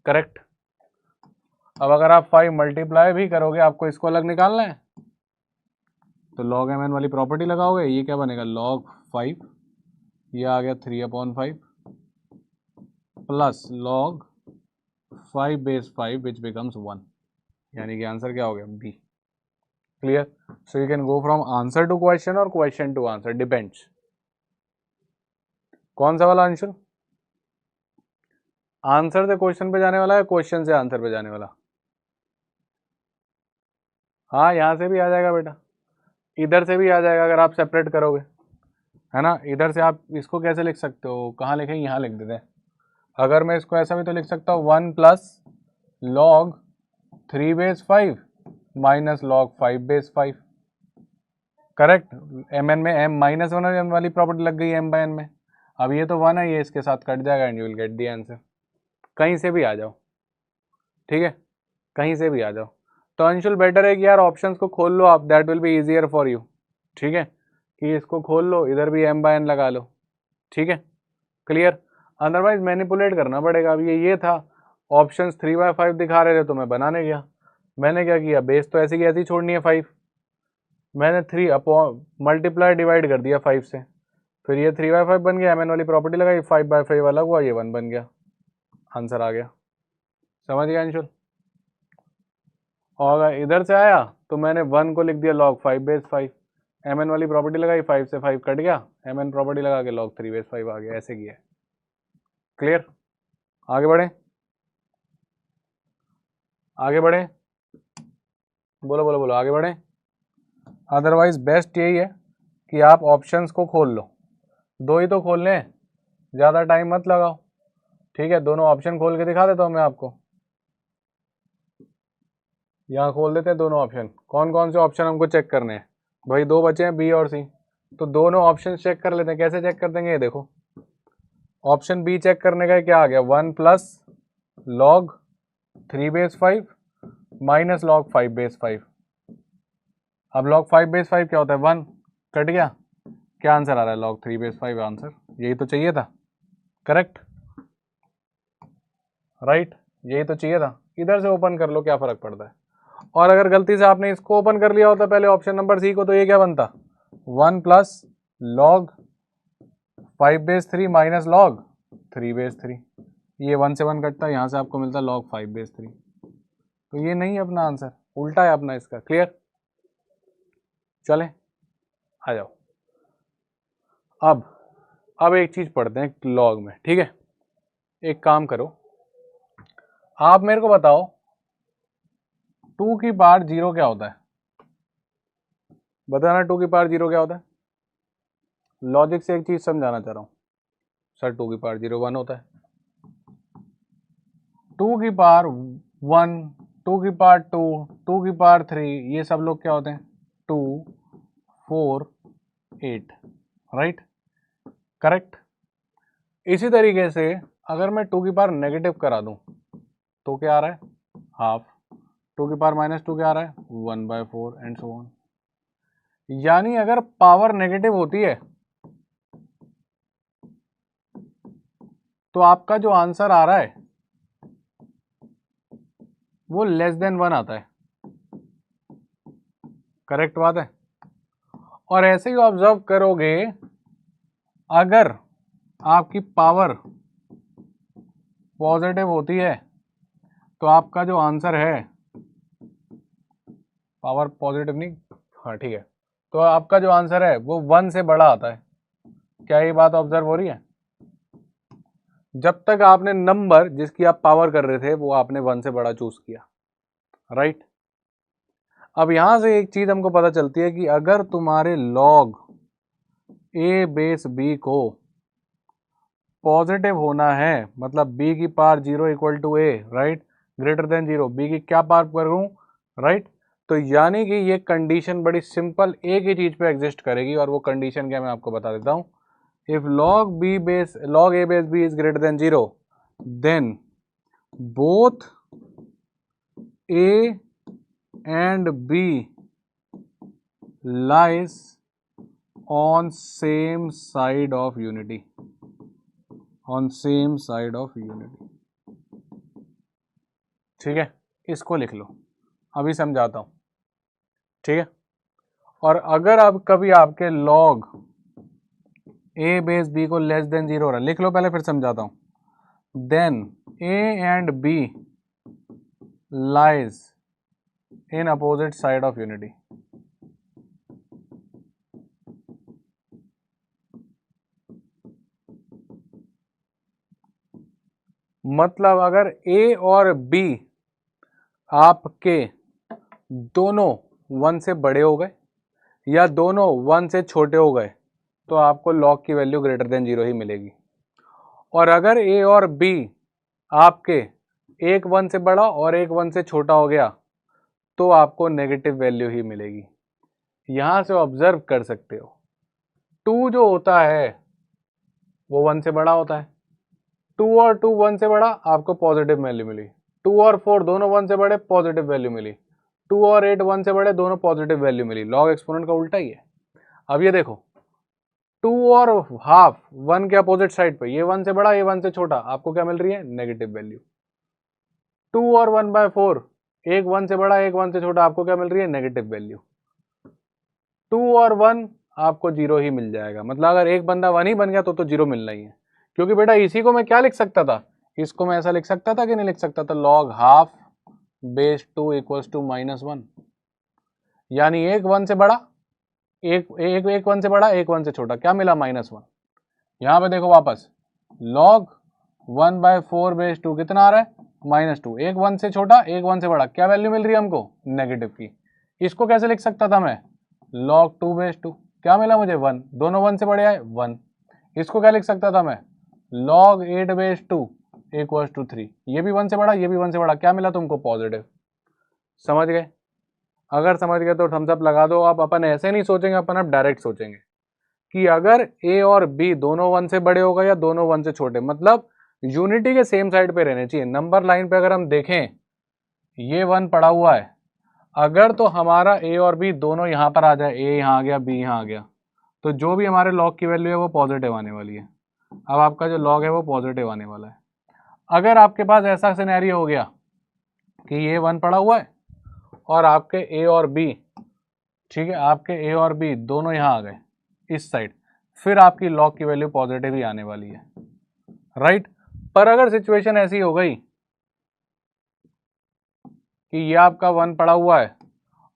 करेक्ट। अब अगर आप 5 मल्टीप्लाई भी करोगे, आपको इसको अलग निकालना है, तो log mn वाली प्रॉपर्टी लगाओगे, ये क्या बनेगा log 5, ये आ गया 3/5 plus log 5 base 5 which becomes 1, यानी कि आंसर क्या हो गया, b. Clear? So you can go from answer to question और क्वेश्चन टू आंसर, डिपेंड्स। कौन सा वाला अंशुल? आंसर से क्वेश्चन पे जाने वाला है, क्वेश्चन से आंसर पे जाने वाला? हाँ, यहाँ से भी आ जाएगा बेटा, इधर से भी आ जाएगा अगर आप सेपरेट करोगे, है ना। इधर से आप इसको कैसे लिख सकते हो, कहाँ लिखें, यहाँ लिख देते हैं। अगर मैं इसको ऐसा भी तो लिख सकता हूँ 1 plus log 3 base 5 minus log 5 base 5, correct. mn में m माइनस 1 वाली प्रॉपर्टी लग गई m/n में। अब ये तो 1 है, ये इसके साथ कट जाएगा and you will get the answer. कहीं से भी आ जाओ, ठीक है, कहीं से भी आ जाओ। तो अंशुल बेटर है कि यार ऑप्शंस को खोल लो आप, that will be easier for you, ठीक है, कि इसको खोल लो, इधर भी m/n लगा लो, ठीक है, क्लियर। अदरवाइज मैनिपुलेट करना पड़ेगा। अब ये था, ऑप्शंस 3/5 दिखा रहे थे तो मैं बनाने गया। मैंने क्या किया, बेस तो ऐसी की ऐसी छोड़नी है 5, मैंने 3 अपॉन मल्टीप्लाई डिवाइड कर दिया 5 से, फिर ये 3/5 बन गया, mn वाली प्रॉपर्टी लगाई, 5/5 वाला हुआ, ये 1 बन गया, आंसर आ गया। समझ गया अंशुल? और अगर इधर से आया तो मैंने 1 को लिख दिया log 5 बेस 5, mn वाली प्रॉपर्टी लगाई, 5 से 5 कट गया, mn प्रॉपर्टी लगा के log 3 बेस 5 आ गया, ऐसे किया। क्लियर? आगे बढ़े, आगे बढ़े, बोलो बोलो बोलो, आगे बढ़े। अदरवाइज बेस्ट यही है कि आप ऑप्शंस को खोल लो, 2 ही तो खोलने हैं, ज़्यादा टाइम मत लगाओ, ठीक है। दोनों ऑप्शन खोल के दिखा देता हूँ मैं आपको, यहाँ खोल देते हैं दोनों ऑप्शन। कौन कौन से ऑप्शन हमको चेक करने हैं भाई, 2 बचे हैं, बी और सी, तो दोनों ऑप्शन चेक कर लेते हैं। कैसे चेक कर देंगे, ये देखो, ऑप्शन बी चेक करने का क्या आ गया, 1 plus log 3 base 5 minus log 5 base 5। अब log 5 बेस 5 क्या होता है, 1, कट गया, क्या आंसर आ रहा है, log 3 बेस 5 आंसर, यही तो चाहिए था, करेक्ट, राइट, यही तो चाहिए था। इधर से ओपन कर लो, क्या फर्क पड़ता है। और अगर गलती से आपने इसको ओपन कर लिया होता पहले ऑप्शन नंबर सी को, तो ये क्या बनता, 1 plus log 5 base 3 minus log 3/3, ये 1 से 1 कटता है, यहाँ से आपको मिलता है log 5/3। तो ये नहीं है अपना आंसर, उल्टा है अपना इसका। क्लियर? चलें आ जाओ। अब एक चीज पढ़ते हैं लॉग में, ठीक है? एक काम करो, आप मेरे को बताओ 2 की पावर 0 क्या होता है? बताना 2 की पावर 0 क्या होता है? लॉजिक से एक चीज समझाना चाह रहा हूं सर। 2 की पावर 0 1 होता है। 2 की पावर 1, 2 की पावर 2, 2 की पावर 3, ये सब लोग क्या होते हैं? 2, 4, 8, राइट? करेक्ट। इसी तरीके से अगर मैं 2 की पावर नेगेटिव करा दूं तो क्या आ रहा है? हाफ। 2 की पावर -2 क्या आ रहा है? 1/4 एंड सो ऑन। यानी अगर पावर नेगेटिव होती है तो आपका जो आंसर आ रहा है वो लेस देन 1 आता है। करेक्ट बात है। और ऐसे ही ऑब्जर्व करोगे, अगर आपकी पावर पॉजिटिव होती है तो आपका जो आंसर है, पावर पॉजिटिव नहीं, हाँ ठीक है, तो आपका जो आंसर है वो 1 से बड़ा आता है। क्या ये बात ऑब्जर्व हो रही है? जब तक आपने नंबर जिसकी आप पावर कर रहे थे वो आपने 1 से बड़ा चूज किया, राइट? अब यहां से एक चीज हमको पता चलती है कि अगर तुम्हारे लॉग a/b को पॉजिटिव होना है, मतलब b की power 0 equal to a, right, greater than 0, b की क्या पावर करूं, राइट? तो यानी कि ये कंडीशन बड़ी सिंपल एक ही चीज पे एग्जिस्ट करेगी, और वो कंडीशन क्या मैं आपको बता देता हूं। If log a base b is greater than 0, then both a and b lies on same side of unity, on same side of unity। ठीक है, इसको लिख लो, अभी समझाता हूं, ठीक है? और अगर अब कभी आपके log a बेस b को लेस देन 0 हो रहा है, लिख लो पहले फिर समझाता हूं। Then a and b lies in opposite side of unity। मतलब अगर a और b आपके दोनों 1 से बड़े हो गए या दोनों 1 से छोटे हो गए तो आपको log की वैल्यू ग्रेटर देन 0 ही मिलेगी। और अगर a और b आपके एक 1 से बड़ा और एक 1 से छोटा हो गया तो आपको नेगेटिव वैल्यू ही मिलेगी। यहां से ऑब्जर्व कर सकते हो 2 जो होता है वो 1 से बड़ा होता है। 2 और 2 1 से बड़ा, आपको पॉजिटिव वैल्यू मिली। 2 और 4 दोनों 1 से बड़े, पॉजिटिव वैल्यू मिली। 2 और 8 1 से बड़े, दोनों पॉजिटिव वैल्यू मिली। लॉग एक्सपोनेंट का उल्टा ही है। अब ये देखो 2 और हाफ 1 के अपोजिट साइड पे, ये 1 से बड़ा ये 1 से छोटा, आपको क्या मिल रही है? Negative value. 2 और 1/4, एक 1 से बड़ा एक 1 से छोटा, आपको क्या मिल रही है? Negative value. 2 और 1 आपको 0 ही मिल जाएगा। मतलब अगर एक बंदा 1 ही बन गया तो 0 मिलना ही है। क्योंकि बेटा इसी को मैं क्या लिख सकता था? इसको मैं ऐसा लिख सकता था कि नहीं लिख सकता था? log half base 2 equals to -1। यानी एक 1 से बड़ा एक 1 से बड़ा एक 1 से छोटा, क्या मिला? -1। यहां पे देखो वापस log 1/4 बेस 2 कितना आ रहा है? -2। एक 1 से छोटा एक 1 से बड़ा, क्या वैल्यू मिल रही है हमको? नेगेटिव की। इसको कैसे लिख सकता था मैं? log 2 बेस 2, क्या मिला मुझे? 1। दोनों 1 से बड़े आए, 1। इसको क्या लिख सकता था मैं? log 8 base 2 equals to 3। ये भी 1 से बड़ा ये भी 1 से बड़ा, क्या मिला तुमको? पॉजिटिव। समझ गए? अगर समझ गए तो थम्स अप लगा दो। आप अपन ऐसे नहीं सोचेंगे, अपन अब डायरेक्ट सोचेंगे कि अगर a और b दोनों 1 से बड़े हो गए या दोनों 1 से छोटे, मतलब यूनिटी के सेम साइड पे रहने चाहिए। नंबर लाइन पे अगर हम देखें, ये 1 पड़ा हुआ है, अगर तो हमारा a और b दोनों यहां पर आ जाए, a यहां आ गया b यहां आ गया, तो जो भी हमारे log की वैल्यू है वो पॉजिटिव आने वाली है। अब आपका जो log है वो पॉजिटिव आने वाला है। अगर आपके पास ऐसा सिनेरियो हो गया कि ये 1 पड़ा हुआ है और आपके a और b, ठीक है, आपके a और b दोनों यहां आ गए इस साइड, फिर आपकी log की वैल्यू पॉजिटिव ही आने वाली है। राइट। पर अगर सिचुएशन ऐसी हो गई कि ये आपका 1 पड़ा हुआ है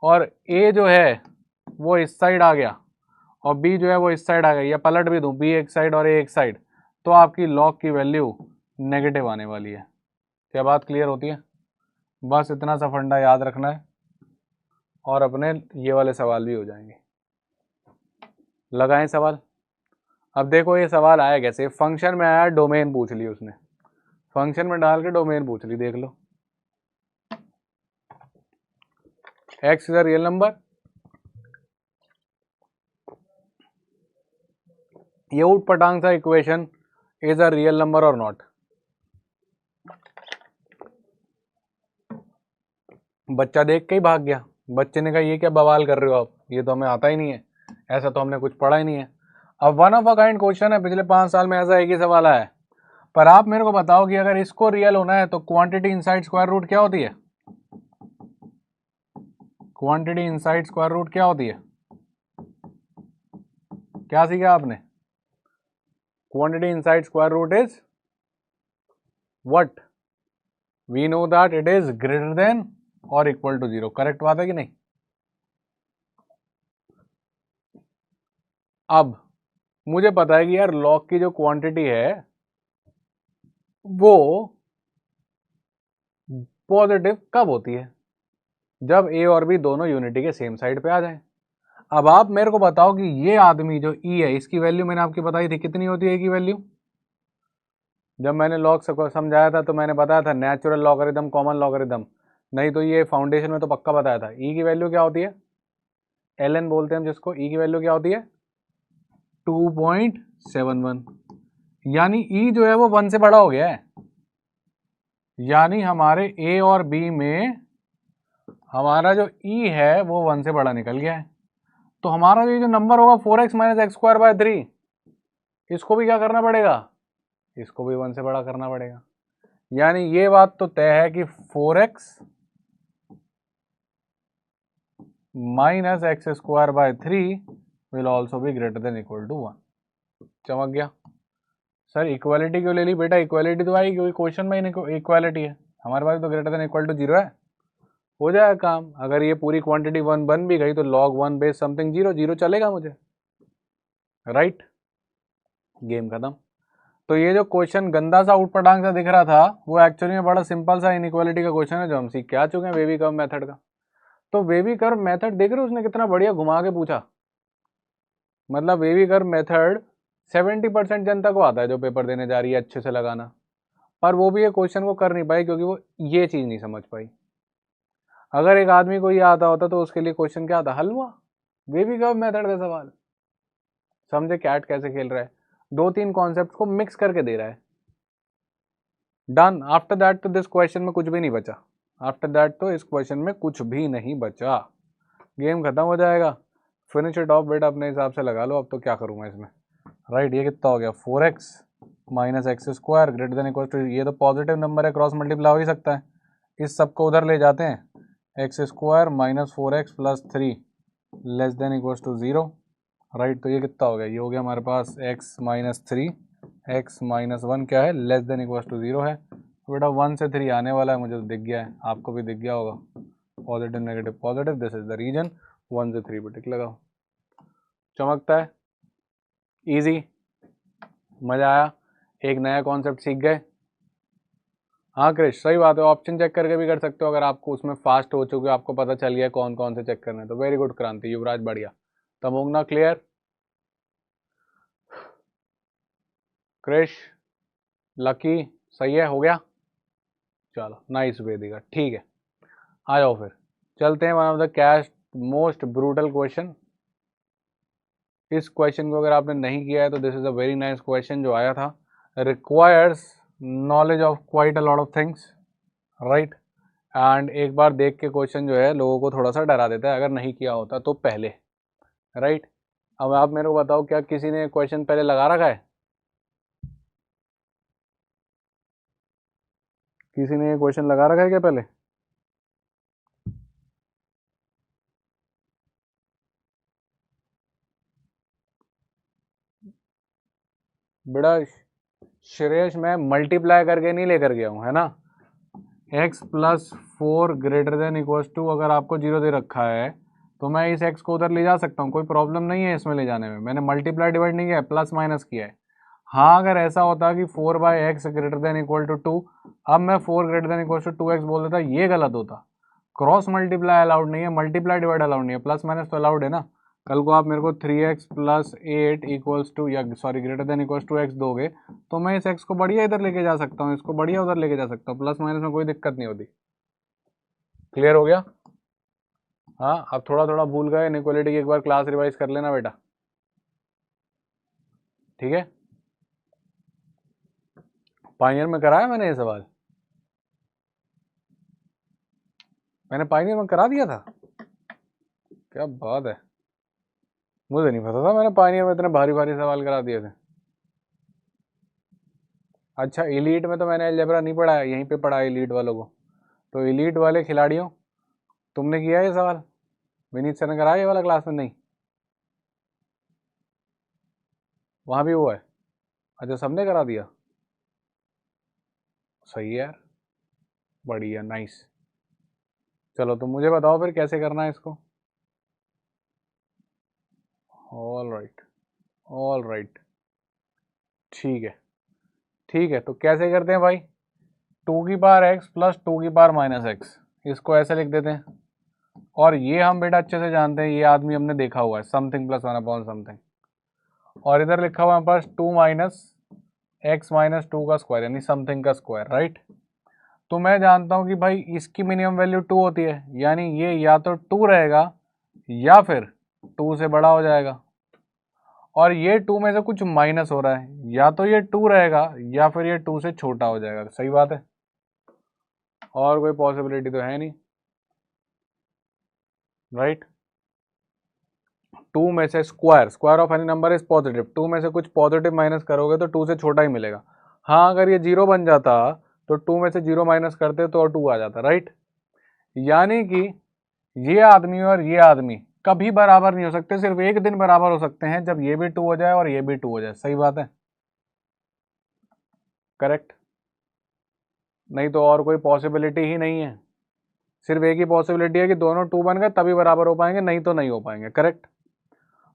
और ए जो है वो इस साइड आ गया और बी जो है वो इस साइड आ गया, या पलट भी दूं, बी एक साइड और ए एक साइड, तो आपकी लॉग की वैल्यू नेगेटिव आने वाली है। क्या बात क्लियर होती है? बस इतना सा फंडा याद रखना है और अपने ये वाले सवाल भी हो जाएंगे। लगाएं सवाल। अब देखो ये सवाल आया कैसे, फंक्शन में आया, डोमेन पूछ ली उसने, फंक्शन में डाल के डोमेन पूछ ली। देख लो, x is a real number, ये उठ पटांग सा equation is a real number और नॉट। बच्चा देख के ही भाग गया, बच्चे ने कहा ये क्या बवाल कर रहे हो आप, ये तो हमें आता ही नहीं है, ऐसा तो हमने कुछ पढ़ा ही नहीं है। अब one of a kind question है, पिछले 5 साल में ऐसा एक ही सवाल आया है। पर आप मेरे को बताओ कि अगर इसको रियल होना है तो क्वांटिटी इनसाइड स्क्वायर रूट क्या होती है? क्वांटिटी इनसाइड स्क्वायर रूट क्या होती है? क्या सीखा आपने? Quantity inside square root is what? We know that it is greater than और इक्वल टू 0। करेक्ट बात है कि नहीं? अब मुझे पता है कि यार लॉग की जो क्वांटिटी है वो पॉजिटिव कब होती है? जब ए और बी दोनों यूनिटी के सेम साइड पे आ जाए। अब आप मेरे को बताओ कि ये आदमी जो ई है, इसकी वैल्यू मैंने आपकी बताई थी कितनी होती है, ए की वैल्यू? जब मैंने लॉग समझाया था तो मैंने बताया था नेचुरल लॉगरिदम, कॉमन लॉगरिदम, नहीं तो ये फाउंडेशन में तो पक्का बताया था। ई की वैल्यू क्या होती है? एल एन बोलते हैं हम जिसको। ई की वैल्यू क्या होती है? 2.71। यानी ई जो है वो 1 से बड़ा हो गया है, यानी हमारे ए और बी में हमारा जो ई है वो 1 से बड़ा निकल गया है। तो हमारा जो नंबर होगा 4x minus x square by 3, इसको भी क्या करना पड़ेगा? इसको भी 1 से बड़ा करना पड़ेगा। यानी ये बात तो तय है कि 4x minus x square by 3 will also be greater than equal to 1। चमक गया? सर इक्वालिटी क्यों ले ली बेटा? इक्वालिटी तो आई क्योंकि क्वेश्चन में इक्वालिटी है, हमारे पास तो ग्रेटर देन इक्वल टू 0 है, हो जाएगा काम। अगर ये पूरी क्वांटिटी 1 बन भी गई तो log 1 बेस समथिंग 0 0 चलेगा मुझे, राइट? गेम खत्म। तो ये जो क्वेश्चन गंदा सा उठपटांग सा दिख रहा था वो एक्चुअली में बड़ा सिंपल सा इनइक्वालिटी का क्वेश्चन है जो हम सीख के आ चुके हैं वेवी कर्व मेथड का। तो वेवी कर्व मेथड देख रहे हो उसने कितना बढ़िया घुमा के पूछा। मतलब वेवी कर्व मेथड 70% जनता को आता है जो पेपर देने जा रही है अच्छे से लगाना, पर वो भी ये क्वेश्चन को कर नहीं पाई क्योंकि वो ये चीज नहीं समझ पाई। अगर एक आदमी को ये आता होता तो उसके लिए क्वेश्चन क्या आता? हलवा। वेवी कर्व मेथड का सवाल। समझे कैट कैसे खेल रहा है, 2-3 कॉन्सेप्ट को मिक्स करके दे रहा है। डन। आफ्टर दैट तो दिस क्वेश्चन में कुछ भी नहीं बचा, आफ्टर दैट तो इस क्वेश्चन में कुछ भी नहीं बचा, गेम खत्म हो जाएगा। फिनिश इट ऑफ बेटा, अपने हिसाब से लगा लो। अब तो क्या करूँ मैं इसमें, राइट? ये कितना हो गया? 4x minus x square greater than equal to, ये तो पॉजिटिव नंबर है, क्रॉस मल्टीप्लाई हो ही सकता है। इस सब को उधर ले जाते हैं, x square minus 4x plus 3 less than equal to 0, right? तो ये कितना हो गया? ये हो गया हमारे पास x माइनस 3, एक्स माइनस 1 क्या है? लेस देन इक्वल टू 0 है। तो बेटा 1 से 3 आने वाला है, मुझे तो दिख गया है, आपको भी दिख गया होगा। Positive negative positive, this is the reason. 1 से 3 पे टिक लगाओ। चमकता है? इजी? मजा आया? एक नया कॉन्सेप्ट सीख गए। हाँ क्रिश, सही बात है, ऑप्शन चेक करके भी कर सकते हो अगर आपको उसमें फास्ट हो चुके, आपको पता चल गया कौन कौन से चेक करने। तो वेरी गुड क्रांति, युवराज बढ़िया। तमोगना क्लियर? क्रिश, लकी, सही है, हो गया? चलो नाइस वेदिका, ठीक है। आ जाओ फिर चलते हैं one of the cash most brutal question. इस क्वेश्चन को अगर आपने नहीं किया है तो this is a very nice question जो आया था, requires knowledge of quite a lot of things, right? And एक बार देख के क्वेश्चन जो है लोगों को थोड़ा सा डरा देता है अगर नहीं किया होता तो पहले, राइट? अब आप मेरे को बताओ, क्या किसी ने क्वेश्चन पहले लगा रखा है? किसी ने ये क्वेश्चन लगा रखा है क्या पहले? बेटा श्रेयस मैं मल्टीप्लाई करके नहीं लेकर गया हूँ, है ना। x plus 4 greater than equal to, अगर आपको 0 दे रखा है तो मैं इस x को उधर ले जा सकता हूँ, कोई प्रॉब्लम नहीं है इसमें ले जाने में। मैंने मल्टीप्लाई डिवाइड नहीं किया है, प्लस माइनस किया है। हाँ अगर ऐसा होता कि 4/x greater than equal to 2, अब मैं 4 greater than equal to 2x बोल देता, ये गलत होता। क्रॉस मल्टीप्लाई अलाउड नहीं है, मल्टीप्लाई डिवाइड अलाउड नहीं है, प्लस माइनस तो अलाउड है ना। कल को आप मेरे को 3x प्लस 8 इक्वल्स टू, या sorry greater than equals to x दोगे तो मैं इस x को बढ़िया इधर लेके जा सकता हूँ, इसको बढ़िया उधर लेके जा सकता हूँ, प्लस माइनस में कोई दिक्कत नहीं होती। क्लियर हो गया। हाँ अब थोड़ा थोड़ा भूल गए इनइक्वालिटी की, एक बार क्लास रिवाइज कर लेना बेटा, ठीक है। पाइनियर में कराया मैंने ये सवाल, मैंने पाइनियर में करा दिया था, क्या बात है, मुझे नहीं पता था मैंने पाइनियर में इतने भारी भारी सवाल करा दिए थे। अच्छा एलीट में तो मैंने अलजेब्रा नहीं पढ़ा है, यहीं पे पढ़ा है एलीट वालों को। तो एलीट वाले खिलाड़ियों, तुमने किया ये सवाल, विनीत सर ने कराया ये वाला क्लास में? नहीं, वहाँ भी हुआ है। अच्छा सबने करा दिया, सही है यार, बढ़िया नाइस। चलो तो मुझे बताओ फिर कैसे करना है इसको। ऑल राइट, ऑल राइट, ठीक है ठीक है। तो कैसे करते हैं भाई, 2 की पावर x प्लस 2 की पावर माइनस एक्स, इसको ऐसे लिख देते हैं। और ये हम बेटा अच्छे से जानते हैं, ये आदमी हमने देखा हुआ है, समथिंग प्लस 1 अपॉन समथिंग। और इधर लिखा हुआ है हमारे पास 2 माइनस एक्स माइनस 2 का स्क्वायर, यानी समथिंग का स्क्वायर, राइट। तो मैं जानता हूँ कि भाई इसकी मिनिमम वैल्यू 2 होती है, यानी ये या तो 2 रहेगा या फिर 2 से बड़ा हो जाएगा। और ये 2 में से कुछ माइनस हो रहा है, या तो ये 2 रहेगा या फिर ये 2 से छोटा हो जाएगा, सही बात है। और कोई पॉसिबिलिटी तो है नहीं, राइट। 2 में से square of any number is positive, 2 में से कुछ पॉजिटिव माइनस करोगे तो 2 से छोटा ही मिलेगा। हाँ अगर ये 0 बन जाता तो 2 में से 0 माइनस करते तो और 2 आ जाता, राइट। यानी कि ये आदमी और ये आदमी कभी बराबर नहीं हो सकते, सिर्फ एक दिन बराबर हो सकते हैं, जब ये भी 2 हो जाए और ये भी 2 हो जाए, सही बात है, करेक्ट। नहीं तो और कोई पॉसिबिलिटी ही नहीं है, सिर्फ एक ही पॉसिबिलिटी है कि दोनों 2 बन गए तभी बराबर हो पाएंगे, नहीं तो नहीं हो पाएंगे, करेक्ट।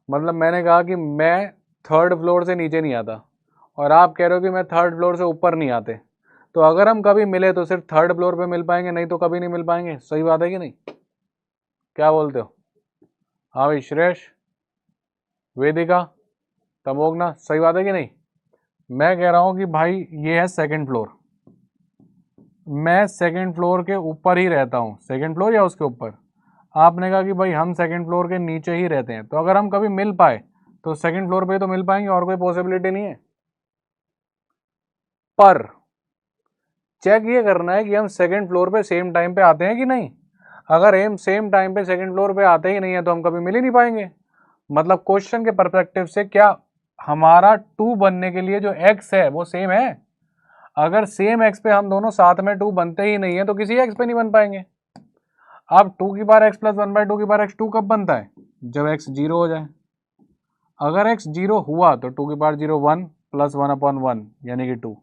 मतलब मैंने कहा कि मैं 3rd फ्लोर से नीचे नहीं आता और आप कह रहे हो कि मैं 3rd फ्लोर से ऊपर नहीं आते, तो अगर हम कभी मिले तो सिर्फ 3rd फ्लोर पे मिल पाएंगे, नहीं तो कभी नहीं मिल पाएंगे, सही बात है कि नहीं, क्या बोलते हो। हाँ भाई श्रेयस, वेदिका, तमोगना, सही बात है कि नहीं। मैं कह रहा हूँ कि भाई ये है 2nd फ्लोर, मैं 2nd फ्लोर के ऊपर ही रहता हूँ, 2nd फ्लोर या उसके ऊपर। आपने कहा कि भाई हम 2nd फ्लोर के नीचे ही रहते हैं, तो अगर हम कभी मिल पाए तो 2nd फ्लोर पे तो मिल पाएंगे, और कोई पॉसिबिलिटी नहीं है। पर चेक ये करना है कि हम 2nd फ्लोर पे सेम टाइम पे आते हैं कि नहीं। अगर हम सेम टाइम पे 2nd फ्लोर पे आते ही नहीं है तो हम कभी मिल ही नहीं पाएंगे। मतलब क्वेश्चन के परस्पेक्टिव से क्या हमारा 2 बनने के लिए जो x है वो सेम है। अगर सेम x पे हम दोनों साथ में 2 बनते ही नहीं है तो किसी x पे नहीं बन पाएंगे। अब 2 की पावर x प्लस 1/2 की पावर x 2 कब बनता है, जब x 0 हो जाए। अगर x 0 हुआ तो 2 की पावर 0 1 प्लस 1/1 यानी कि 2,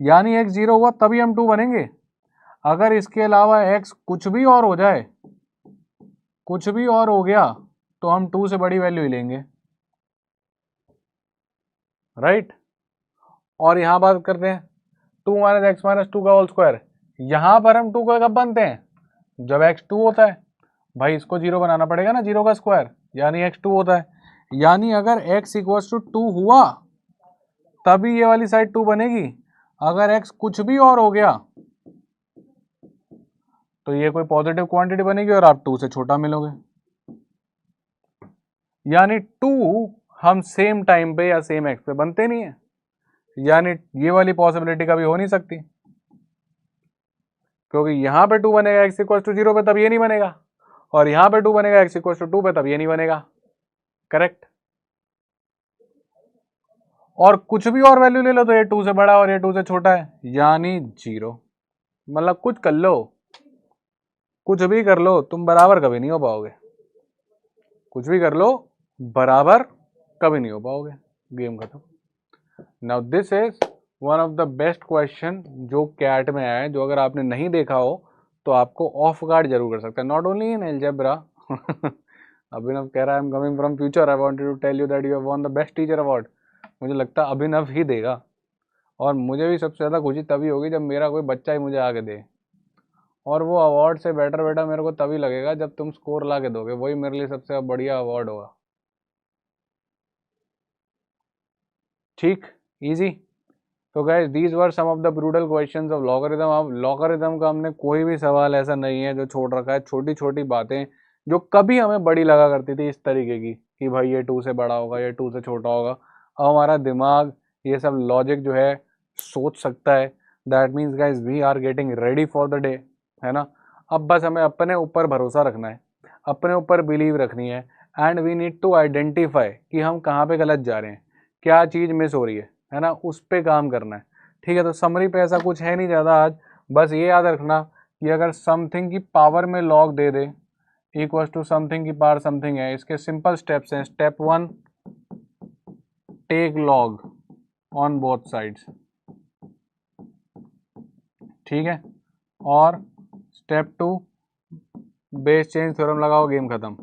यानी x 0 हुआ तभी हम 2 बनेंगे। अगर इसके अलावा x कुछ भी और हो जाए, कुछ भी और हो गया तो हम 2 से बड़ी वैल्यू ही लेंगे, राइट। और यहां बात करते हैं 2 माइनस एक्स माइनस 2 का होल स्क्वायर, यहां पर हम 2 का कब बनते हैं, जब x 2 होता है। भाई इसको 0 बनाना पड़ेगा ना, 0 का स्क्वायर, यानी x 2 होता है। यानी अगर x इक्वल्स टू 2 हुआ तभी ये वाली साइड 2 बनेगी। अगर x कुछ भी और हो गया तो ये कोई पॉजिटिव क्वांटिटी बनेगी और आप 2 से छोटा मिलोगे। यानी 2 हम सेम टाइम पे या सेम x पे बनते नहीं है, यानी ये वाली पॉसिबिलिटी कभी हो नहीं सकती, क्योंकि यहां पे 2 बनेगा x इक्वल्स टू 0 पे तब ये नहीं बनेगा, और यहां पे 2 बनेगा x इक्वल्स टू 2 पे तब ये नहीं बनेगा, करेक्ट। और कुछ भी और वैल्यू ले लो तो ये 2 से बड़ा और ये 2 से छोटा है, यानी 0। मतलब कुछ कर लो, कुछ भी कर लो, तुम बराबर कभी नहीं हो पाओगे, कुछ भी कर लो बराबर कभी नहीं हो पाओगे, गेम खत्म। Now this is one of the best question जो कैट में आया है, जो अगर आपने नहीं देखा हो तो आपको ऑफ गार्ड जरूर कर सकता है, not only in algebra. Abhinav कह रहा है I am coming from future, I wanted to tell you that you have won the best teacher award. मुझे लगता है अभिनव ही देगा, और मुझे भी सबसे ज़्यादा खुशी तभी होगी जब मेरा कोई बच्चा ही मुझे आके दे, और वो अवार्ड से बेटर बेटा मेरे को तभी लगेगा जब तुम स्कोर ला के दोगे, वही मेरे लिए सबसे बढ़िया अवार्ड होगा। ठीक, इजी। तो guys these were some of the brutal questions of logarithm. अब लॉगरिथम का हमने कोई भी सवाल ऐसा नहीं है जो छोड़ रखा है, छोटी छोटी बातें जो कभी हमें बड़ी लगा करती थी इस तरीके की कि भाई ये 2 से बड़ा होगा, ये 2 से छोटा होगा, अब हमारा दिमाग ये सब लॉजिक जो है सोच सकता है। That means guys we are getting ready for the day, है ना। अब बस हमें अपने ऊपर भरोसा रखना है, अपने ऊपर बिलीव रखनी है, and we need to identify कि हम कहाँ पे गलत जा रहे हैं, क्या चीज़ मिस हो रही है ना, उस पे काम करना है। ठीक है, तो समरी पे ऐसा कुछ है नहीं ज़्यादा आज, बस ये याद रखना कि अगर समथिंग की पावर में लॉग दे दे इक्वल टू समथिंग की पावर समथिंग है, इसके सिंपल स्टेप्स हैं। Step 1 take log on both sides, ठीक है, और स्टेप 2 बेस चेंज थ्योरम लगाओ, गेम खत्म।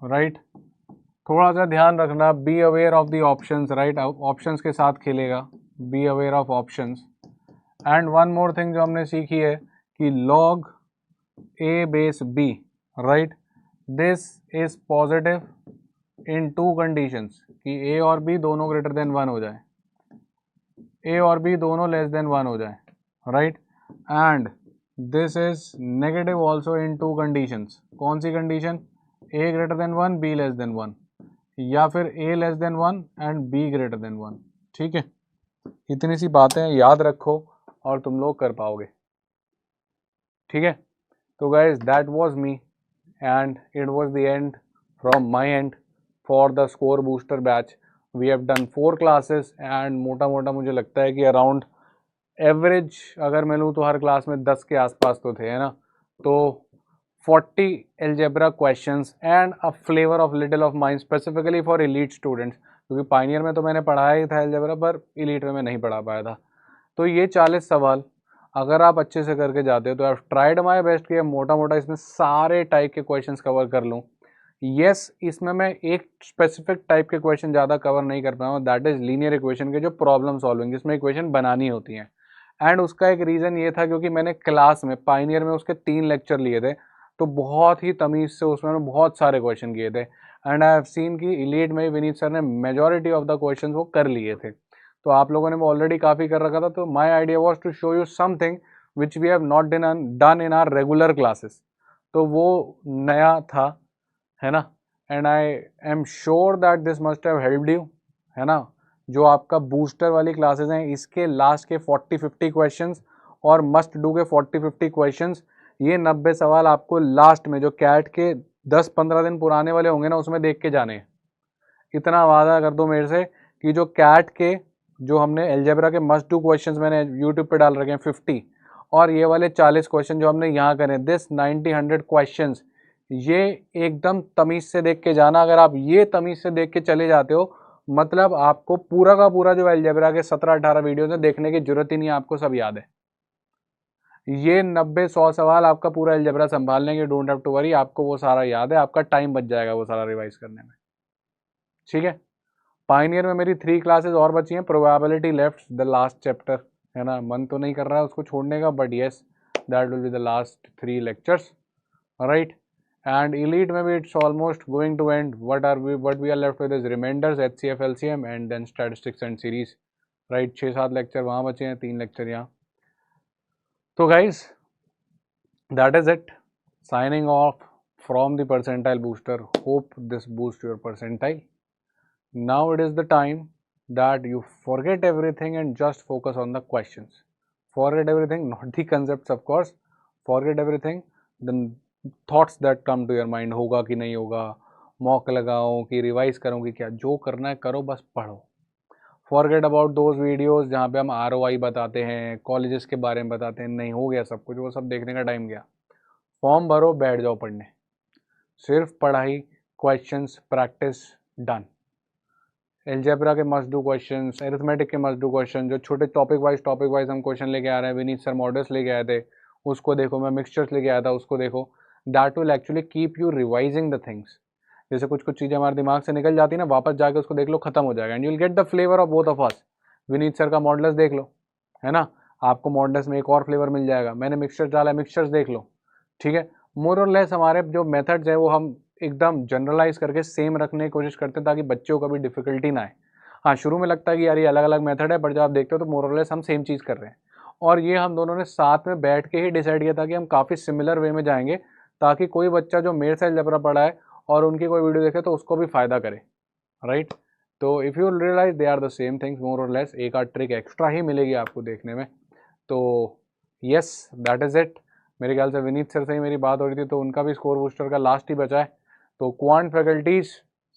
राइट, थोड़ा सा ध्यान रखना, be aware of the options, right, options के साथ खेलेगा, be aware of options. And one more thing जो हमने सीखी है कि log a base b, right, this is positive in 2 conditions, कि a और b दोनों ग्रेटर देन 1 हो जाए, a और b दोनों लेस देन 1 हो जाए, right. And this is negative also in 2 conditions. कौन सी condition? a greater than 1, b less than 1, या फिर a less than 1 and b greater than 1। ठीक है, इतनी सी बातें याद रखो और तुम लोग कर पाओगे। ठीक है, तो guys that was me and it was the end from my end for the score booster batch. We have done 4 classes and मोटा मोटा मुझे लगता है कि अराउंड एवरेज अगर मैं लूँ तो हर क्लास में 10 के आसपास तो थे, है ना। तो 40 algebra questions and a flavour of little of mind specifically for elite students, क्योंकि पाइनियर में तो मैंने पढ़ाया ही था एल्जेब्रा, पर एलीट में मैं नहीं पढ़ा पाया था। तो ये 40 सवाल अगर आप अच्छे से करके जाते हो तो आई ट्राइड माय बेस्ट कि मोटा मोटा इसमें सारे टाइप के क्वेश्चंस कवर कर लूँ। यस, इसमें मैं एक स्पेसिफिक टाइप के क्वेश्चन ज़्यादा कवर नहीं कर पाया, दैट इज़ लीनियर इक्वेशन के जो प्रॉब्लम सॉल्विंग, जिसमें इक्वेशन बनानी होती हैं। एंड उसका एक रीज़न ये था क्योंकि मैंने क्लास में पाइनियर में उसके 3 लेक्चर लिए थे, तो बहुत ही तमीज़ से उसमें बहुत सारे क्वेश्चन किए थे। एंड आई हैव सीन कि इलीट में विनीत सर ने मेजॉरिटी ऑफ द क्वेश्चन वो कर लिए थे, तो आप लोगों ने ऑलरेडी काफ़ी कर रखा था। तो my idea was to show you something which we have not done in our regular classes, तो वो नया था, है ना। And I am sure that this must have helped you, है ना। जो आपका बूस्टर वाली क्लासेस हैं इसके लास्ट के 40-50 क्वेश्चंस और मस्ट डू के 40-50 क्वेश्चंस, ये 90 सवाल आपको लास्ट में जो कैट के 10-15 दिन पुराने वाले होंगे ना उसमें देख के जाने हैं। इतना वादा कर दो मेरे से कि जो कैट के जो हमने एल्जेब्रा के मस्ट डू क्वेश्चंस मैंने यूट्यूब पे डाल रखे हैं 50, और ये वाले 40 क्वेश्चन जो हमने यहाँ करे, दिस 90-100 क्वेश्चंस, ये एकदम तमीज़ से देख के जाना। अगर आप ये तमीज़ से देख के चले जाते हो, मतलब आपको पूरा का पूरा जो एल्जेब्रा के 17-18 वीडियोज है देखने की जरूरत ही नहीं है, आपको सब याद है। ये 90-100 सवाल आपका पूरा एल्जेब्रा संभाल लेंगे, डोंट हैव टू वरी, आपको वो सारा याद है, आपका टाइम बच जाएगा वो सारा रिवाइज करने में। ठीक है, पाइनियर में मेरी 3 क्लासेस और बची हैं, probability left the last chapter, है ना। मन तो नहीं कर रहा है उसको छोड़ने का, but yes that will be the last 3 lectures, right. And elite में भी it's almost going to end, what we are left with is remainders, HCF, LCM and then statistics and series, right. 6-7 lecture वहाँ बचे हैं, 3 lecture यहाँ। तो guys that is it, signing off from the percentile booster. Hope this boosts your percentile. Now it is the time that you forget everything and just focus on the questions. Forget everything, not the concepts of course. Forget everything, the thoughts that come to your mind, होगा कि नहीं होगा, mock लगाओ कि revise करूँ कि क्या, जो करना है करो, बस पढ़ो। Forget about those videos जहाँ पे हम ROI बताते हैं, कॉलेजेस के बारे में बताते हैं, नहीं हो गया सब कुछ, वो सब देखने का टाइम गया। फॉर्म भरो, बैठ जाओ पढ़ने, सिर्फ पढ़ाई, क्वेश्चंस, प्रैक्टिस, डन। एल्जेब्रा के मस्ट डू क्वेश्चंस, एरिथमेटिक के मस्ट डू क्वेश्चन, जो छोटे टॉपिक वाइज हम क्वेश्चन लेके आ रहे हैं, विनीत सर मॉडल्स लेके आए थे, उसको देखो। मैं मिक्सचर्स लेके आया था, उसको देखो। That will actually keep you revising the things. जैसे कुछ कुछ चीज़ें हमारे दिमाग से निकल जाती है ना, वापस जाके उसको देख लो, खत्म हो जाएगा, and you will get the flavour of both of us. Vineet sir का मॉडल्स देख लो, है ना, आपको मॉडल्स में एक और फ्लेवर मिल जाएगा। मैंने मिक्सचर डाला है, मिक्सचर्स देख लो, ठीक है। मोर और लेस हमारे जो मेथड्स हैं वो हम एकदम जनरलाइज करके सेम रखने की कोशिश करते हैं, ताकि बच्चों को भी डिफिकल्टी ना आए। हाँ, शुरू में लगता है कि यार ये अलग अलग मेथड है, बट जब आप देखते हो तो मोर और लेस हम सेम चीज़ कर रहे हैं। और ये हम दोनों ने साथ में बैठ के ही डिसाइड किया था कि हम काफ़ी सिमिलर वे में जाएंगे, ताकि कोई बच्चा जो मेरे से अलजेब्रा पढ़ा है और उनकी कोई वीडियो देखे तो उसको भी फ़ायदा करे, राइट। तो if you realise they are the same things more और लेस, एक आध ट्रिक एक्स्ट्रा ही मिलेगी आपको देखने में। तो यस, दैट इज़ इट। मेरे ख्याल से विनीत सर से ही मेरी बात हो रही थी, तो उनका भी स्कोर बूस्टर का लास्ट ही बचा है। तो quant faculties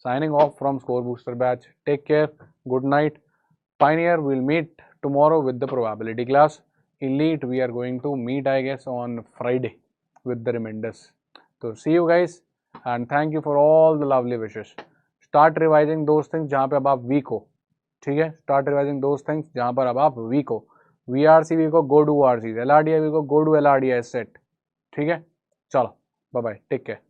signing off from Score Booster batch. Take care. Good night. Pioneer will meet tomorrow with the probability class. Elite we are going to meet I guess on Friday with the remainders. So see you guys and thank you for all the lovely wishes. Start revising those things जहाँ पे अब आप weak हो, ठीक है। Start revising those things जहाँ पर अब आप weak हो। VRC weak हो, go do RCs। LRDI weak हो, go do LRDI set, ठीक है। चलो, bye bye, take care.